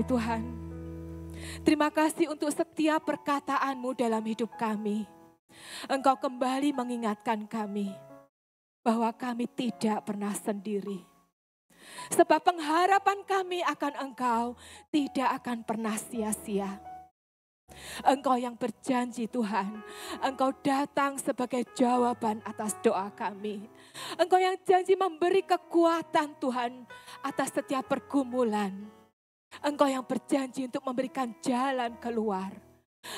kasih Tuhan. Terima kasih untuk setiap perkataan-Mu dalam hidup kami. Engkau kembali mengingatkan kami bahwa kami tidak pernah sendiri. Sebab pengharapan kami akan Engkau tidak akan pernah sia-sia. Engkau yang berjanji Tuhan, Engkau datang sebagai jawaban atas doa kami. Engkau yang janji memberi kekuatan Tuhan atas setiap pergumulan. Engkau yang berjanji untuk memberikan jalan keluar.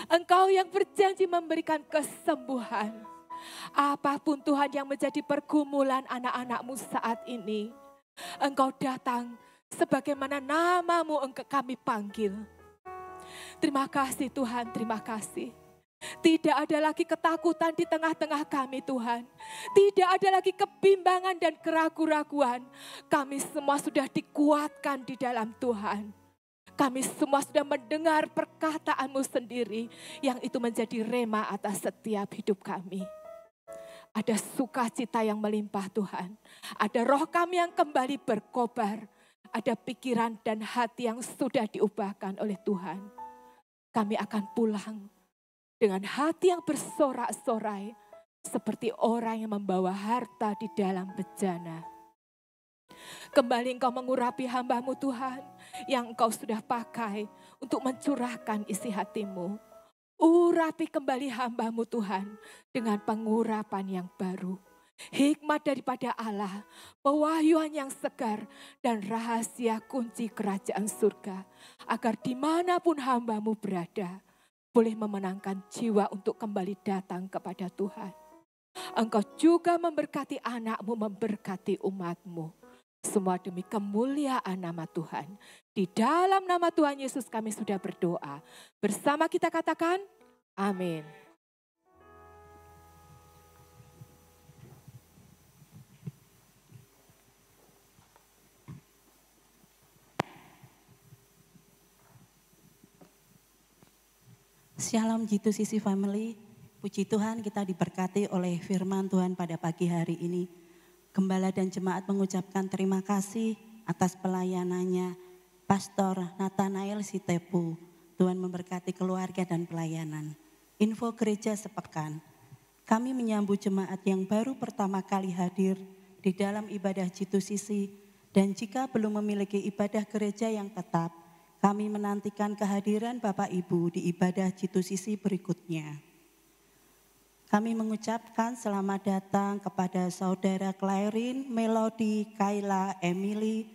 Engkau yang berjanji memberikan kesembuhan. Apapun Tuhan yang menjadi pergumulan anak-anak-Mu saat ini, Engkau datang sebagaimana nama-Mu kami panggil. Terima kasih Tuhan, terima kasih. Tidak ada lagi ketakutan di tengah-tengah kami Tuhan. Tidak ada lagi kebimbangan dan keraguan-raguan. Kami semua sudah dikuatkan di dalam Tuhan. Kami semua sudah mendengar perkataan-Mu sendiri yang itu menjadi rema atas setiap hidup kami. Ada sukacita yang melimpah Tuhan. Ada roh kami yang kembali berkobar. Ada pikiran dan hati yang sudah diubahkan oleh Tuhan. Kami akan pulang dengan hati yang bersorak-sorai seperti orang yang membawa harta di dalam bejana. Kembali Engkau mengurapi hamba-Mu Tuhan yang Engkau sudah pakai untuk mencurahkan isi hati-Mu. Urapi kembali hamba-Mu Tuhan dengan pengurapan yang baru. Hikmat daripada Allah, pewahyuan yang segar dan rahasia kunci kerajaan surga. Agar dimanapun hamba-Mu berada, boleh memenangkan jiwa untuk kembali datang kepada Tuhan. Engkau juga memberkati anak-Mu, memberkati umat-Mu. Semua demi kemuliaan nama Tuhan. Di dalam nama Tuhan Yesus kami sudah berdoa. Bersama kita katakan, amin. Shalom G2CC Family, puji Tuhan kita diberkati oleh firman Tuhan pada pagi hari ini. Gembala dan jemaat mengucapkan terima kasih atas pelayanannya Pastor Nathanael Sitepu. Tuhan memberkati keluarga dan pelayanan. Info gereja sepekan, kami menyambut jemaat yang baru pertama kali hadir di dalam ibadah G2CC dan jika belum memiliki ibadah gereja yang tetap, kami menantikan kehadiran Bapak Ibu di ibadah G2CC berikutnya. Kami mengucapkan selamat datang kepada Saudara Clarin, Melody, Kayla, Emily,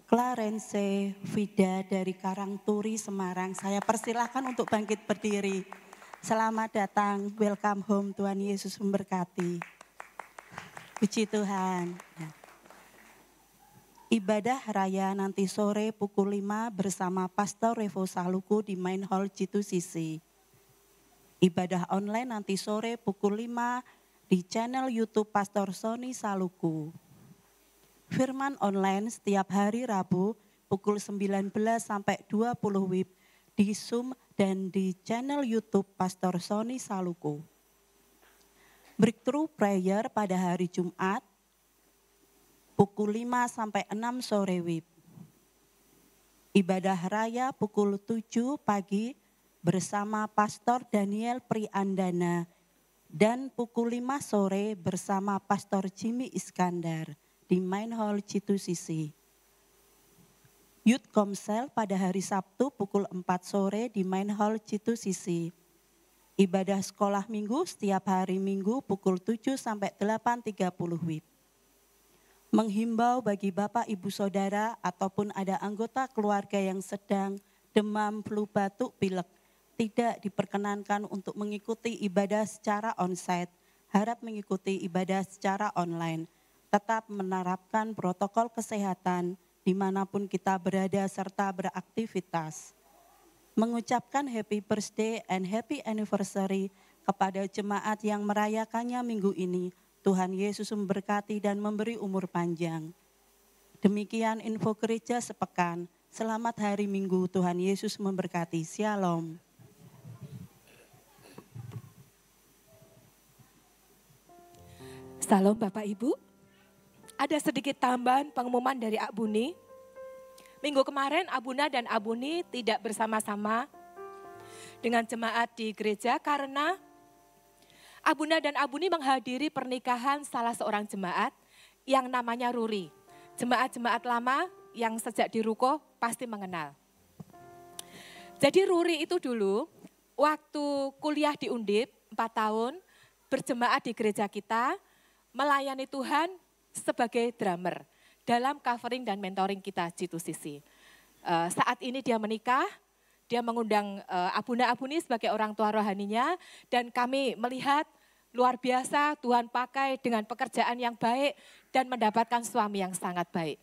Clarence, Vida dari Karangturi, Semarang. Saya persilahkan untuk bangkit berdiri. Selamat datang, welcome home, Tuhan Yesus memberkati. Puji Tuhan. Ibadah raya nanti sore pukul 5 bersama Pastor Revo Saluku di Main Hall G2CC. Ibadah online nanti sore pukul 5 di channel YouTube Pastor Sony Saluku. Firman online setiap hari Rabu pukul 19 sampai 20 WIB di Zoom dan di channel YouTube Pastor Sony Saluku. Breakthrough prayer pada hari Jumat pukul 5 sampai 6 sore WIB. Ibadah raya pukul 7 pagi bersama Pastor Daniel Priandana dan pukul 5 sore bersama Pastor Jimmy Iskandar di Main Hall G2CC. Youth Komsel pada hari Sabtu pukul 4 sore di Main Hall G2CC. Ibadah sekolah minggu setiap hari Minggu pukul 7 sampai 8.30 WIB. Menghimbau bagi Bapak Ibu Saudara ataupun ada anggota keluarga yang sedang demam, flu, batuk, pilek, tidak diperkenankan untuk mengikuti ibadah secara onsite, harap mengikuti ibadah secara online. Tetap menerapkan protokol kesehatan dimanapun kita berada serta beraktivitas. Mengucapkan happy birthday and happy anniversary kepada jemaat yang merayakannya minggu ini. Tuhan Yesus memberkati dan memberi umur panjang. Demikian info gereja sepekan. Selamat hari Minggu, Tuhan Yesus memberkati. Shalom. Salam Bapak Ibu. Ada sedikit tambahan pengumuman dari Ak Buni. Minggu kemarin Abuna dan Abuni tidak bersama-sama dengan jemaat di gereja karena Abuna dan Abuni menghadiri pernikahan salah seorang jemaat yang namanya Ruri. Jemaat-jemaat lama yang sejak di Ruko pasti mengenal. Jadi Ruri itu dulu waktu kuliah di Undip 4 tahun berjemaat di gereja kita, melayani Tuhan sebagai drummer dalam covering dan mentoring kita G2CC. Saat ini dia menikah, dia mengundang Abuna Abuni sebagai orang tua rohaninya, dan kami melihat luar biasa Tuhan pakai dengan pekerjaan yang baik dan mendapatkan suami yang sangat baik.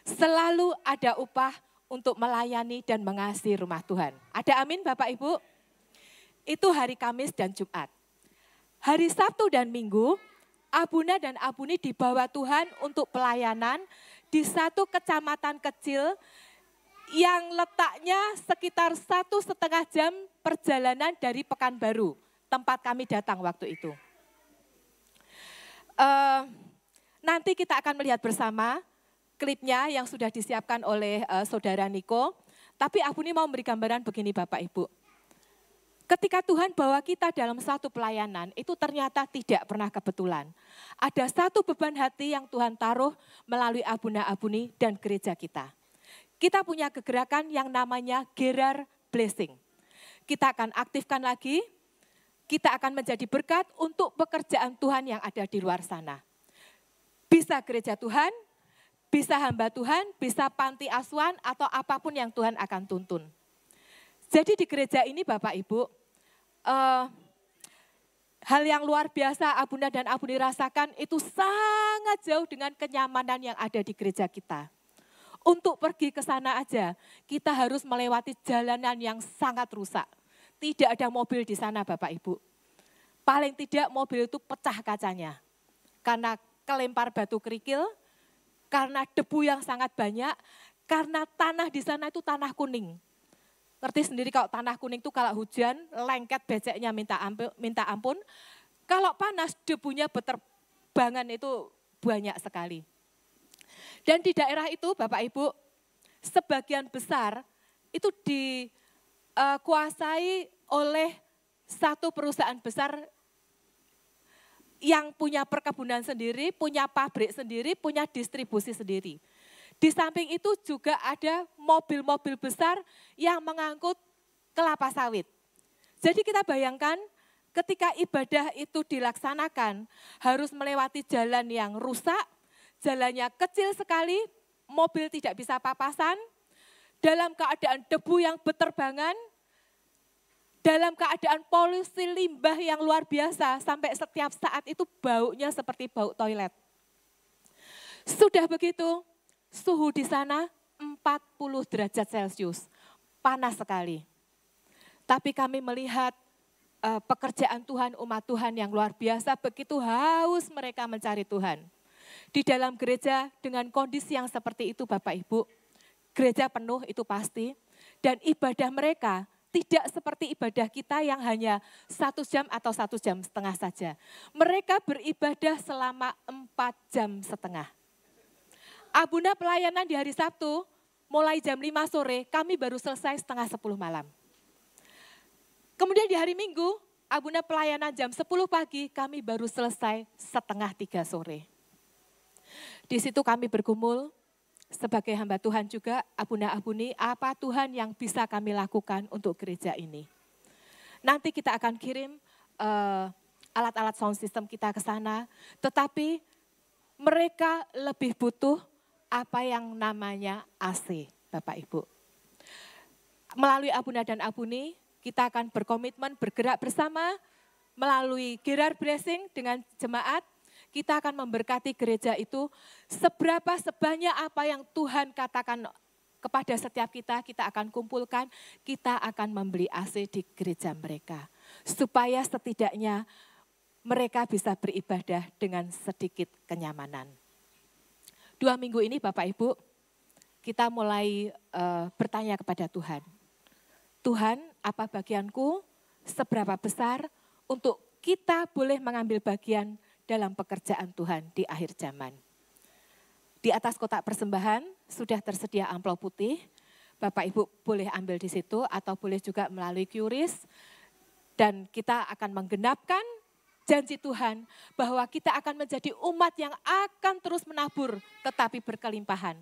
Selalu ada upah untuk melayani dan mengasihi rumah Tuhan. Ada amin Bapak Ibu? Itu hari Kamis dan Jumat. Hari Sabtu dan Minggu, Abuna dan Abuni dibawa Tuhan untuk pelayanan di satu kecamatan kecil yang letaknya sekitar 1,5 jam perjalanan dari Pekanbaru, tempat kami datang waktu itu. Nanti kita akan melihat bersama klipnya yang sudah disiapkan oleh Saudara Niko. Tapi Abuni mau memberi gambaran begini Bapak Ibu. Ketika Tuhan bawa kita dalam satu pelayanan, itu ternyata tidak pernah kebetulan. Ada satu beban hati yang Tuhan taruh melalui Abuna Abuni dan gereja kita. Kita punya kegerakan yang namanya Gerar Blessing. Kita akan aktifkan lagi, kita akan menjadi berkat untuk pekerjaan Tuhan yang ada di luar sana. Bisa gereja Tuhan, bisa hamba Tuhan, bisa panti asuhan atau apapun yang Tuhan akan tuntun. Jadi di gereja ini Bapak Ibu, hal yang luar biasa Abuna dan Abuni rasakan itu sangat jauh dengan kenyamanan yang ada di gereja kita. Untuk pergi ke sana aja, kita harus melewati jalanan yang sangat rusak. Tidak ada mobil di sana Bapak Ibu. Paling tidak mobil itu pecah kacanya. Karena kelempar batu kerikil, karena debu yang sangat banyak, karena tanah di sana itu tanah kuning. Ngerti sendiri kalau tanah kuning itu kalau hujan, lengket beceknya minta ampun. Kalau panas debunya berterbangan itu banyak sekali. Dan di daerah itu Bapak Ibu, sebagian besar itu dikuasai oleh satu perusahaan besar yang punya perkebunan sendiri, punya pabrik sendiri, punya distribusi sendiri. Di samping itu juga ada mobil-mobil besar yang mengangkut kelapa sawit. Jadi kita bayangkan ketika ibadah itu dilaksanakan harus melewati jalan yang rusak, jalannya kecil sekali, mobil tidak bisa papasan, dalam keadaan debu yang berterbangan, dalam keadaan polusi limbah yang luar biasa, sampai setiap saat itu baunya seperti bau toilet. Sudah begitu, suhu di sana 40 derajat Celcius, panas sekali. Tapi kami melihat pekerjaan Tuhan, umat Tuhan yang luar biasa, begitu haus mereka mencari Tuhan. Di dalam gereja dengan kondisi yang seperti itu Bapak Ibu, gereja penuh itu pasti, dan ibadah mereka tidak seperti ibadah kita yang hanya 1 jam atau 1,5 jam saja. Mereka beribadah selama 4,5 jam. Abuna pelayanan di hari Sabtu, mulai jam 5 sore, kami baru selesai 9:30 malam. Kemudian di hari Minggu, Abuna pelayanan jam 10 pagi, kami baru selesai 2:30 sore. Di situ kami bergumul sebagai hamba Tuhan juga, Abuna Abuni, apa Tuhan yang bisa kami lakukan untuk gereja ini. Nanti kita akan kirim alat-alat sound system kita ke sana, tetapi mereka lebih butuh apa yang namanya AC, Bapak Ibu. Melalui Abuna dan Abuni, kita akan berkomitmen bergerak bersama melalui Gerar Blessing dengan jemaat. Kita akan memberkati gereja itu sebanyak apa yang Tuhan katakan kepada setiap kita akan kumpulkan, kita akan membeli AC di gereja mereka. Supaya setidaknya mereka bisa beribadah dengan sedikit kenyamanan. 2 minggu ini Bapak Ibu, kita mulai bertanya kepada Tuhan. Tuhan, apa bagianku, seberapa besar untuk kita boleh mengambil bagian dalam pekerjaan Tuhan di akhir zaman. Di atas kotak persembahan sudah tersedia amplop putih. Bapak Ibu boleh ambil di situ atau boleh juga melalui QRIS. Dan kita akan menggenapkan janji Tuhan bahwa kita akan menjadi umat yang akan terus menabur tetapi berkelimpahan.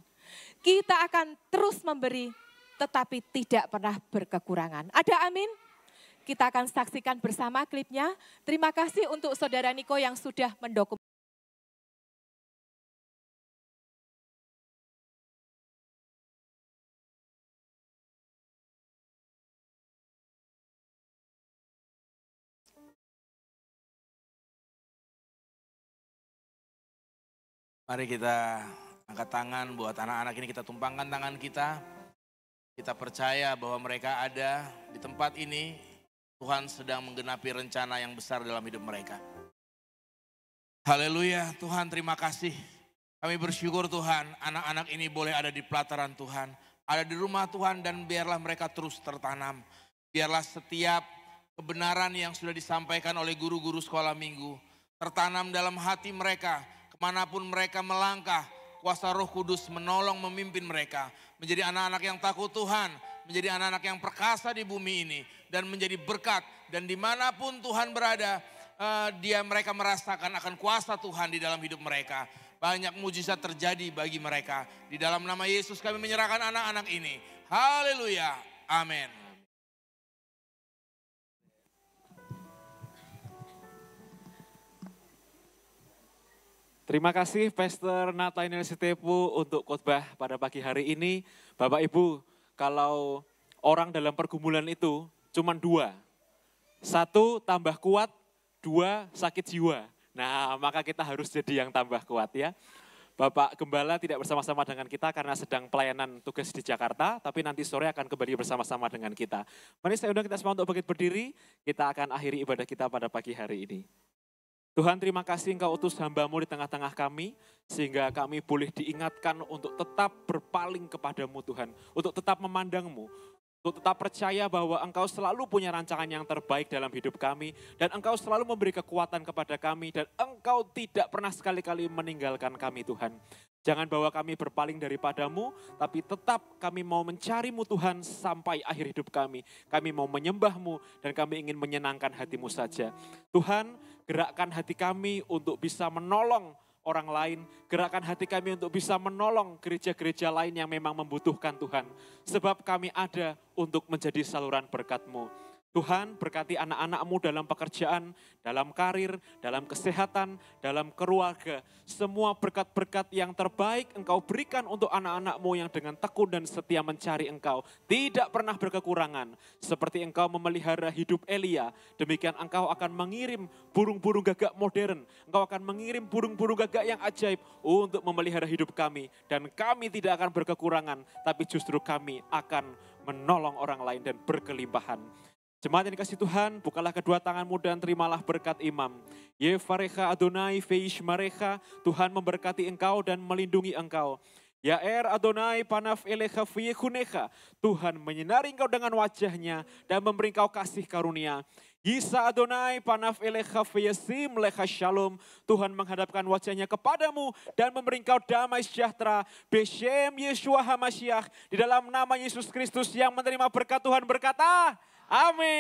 Kita akan terus memberi tetapi tidak pernah berkekurangan. Ada amin? Kita akan saksikan bersama klipnya. Terima kasih untuk Saudara Niko yang sudah mendokumentasikan. Mari kita angkat tangan buat anak-anak ini, kita tumpangkan tangan kita. Kita percaya bahwa mereka ada di tempat ini, Tuhan sedang menggenapi rencana yang besar dalam hidup mereka. Haleluya, Tuhan terima kasih. Kami bersyukur Tuhan, anak-anak ini boleh ada di pelataran Tuhan, ada di rumah Tuhan dan biarlah mereka terus tertanam. Biarlah setiap kebenaran yang sudah disampaikan oleh guru-guru sekolah minggu tertanam dalam hati mereka. Manapun mereka melangkah, kuasa Roh Kudus menolong memimpin mereka. Menjadi anak-anak yang takut Tuhan, menjadi anak-anak yang perkasa di bumi ini. Dan menjadi berkat, dan dimanapun Tuhan berada, mereka merasakan akan kuasa Tuhan di dalam hidup mereka. Banyak mujizat terjadi bagi mereka. Di dalam nama Yesus kami menyerahkan anak-anak ini. Haleluya, amin. Terima kasih Pastor Nathaniel Sitepu untuk khotbah pada pagi hari ini. Bapak Ibu, kalau orang dalam pergumulan itu cuma dua. Satu, tambah kuat. Dua, sakit jiwa. Nah, maka kita harus jadi yang tambah kuat ya. Bapak Gembala tidak bersama-sama dengan kita karena sedang pelayanan tugas di Jakarta, tapi nanti sore akan kembali bersama-sama dengan kita. Mari saya undang kita semua untuk bangkit berdiri, kita akan akhiri ibadah kita pada pagi hari ini. Tuhan terima kasih Engkau utus hamba-Mu di tengah-tengah kami, sehingga kami boleh diingatkan untuk tetap berpaling kepadamu Tuhan, untuk tetap memandang-Mu, untuk tetap percaya bahwa Engkau selalu punya rancangan yang terbaik dalam hidup kami, dan Engkau selalu memberi kekuatan kepada kami, dan Engkau tidak pernah sekali-kali meninggalkan kami Tuhan. Jangan bawa kami berpaling daripadamu, tapi tetap kami mau mencari-Mu Tuhan sampai akhir hidup kami. Kami mau menyembah-Mu dan kami ingin menyenangkan hati-Mu saja. Tuhan, gerakkan hati kami untuk bisa menolong orang lain. Gerakkan hati kami untuk bisa menolong gereja-gereja lain yang memang membutuhkan Tuhan. Sebab kami ada untuk menjadi saluran berkat-Mu. Tuhan berkati anak-anak-Mu dalam pekerjaan, dalam karir, dalam kesehatan, dalam keluarga. Semua berkat-berkat yang terbaik Engkau berikan untuk anak-anak-Mu yang dengan tekun dan setia mencari Engkau. Tidak pernah berkekurangan. Seperti Engkau memelihara hidup Elia, demikian Engkau akan mengirim burung-burung gagak modern. Engkau akan mengirim burung-burung gagak yang ajaib untuk memelihara hidup kami. Dan kami tidak akan berkekurangan, tapi justru kami akan menolong orang lain dan berkelimpahan. Jemaat yang dikasih Tuhan, bukalah kedua tanganmu dan terimalah berkat imam. Yevarecha Adonai feish marecha, Tuhan memberkati engkau dan melindungi engkau. Yaer Adonai panaf elecha viechunecha, Tuhan menyinari engkau dengan wajahnya dan memberi engkau kasih karunia. Yisa Adonai panaf elecha viesim lecha shalom, Tuhan menghadapkan wajahnya kepadamu dan memberi engkau damai sejahtera. Beshem Yeshua HaMashiach, di dalam nama Yesus Kristus yang menerima berkat Tuhan berkata, amin.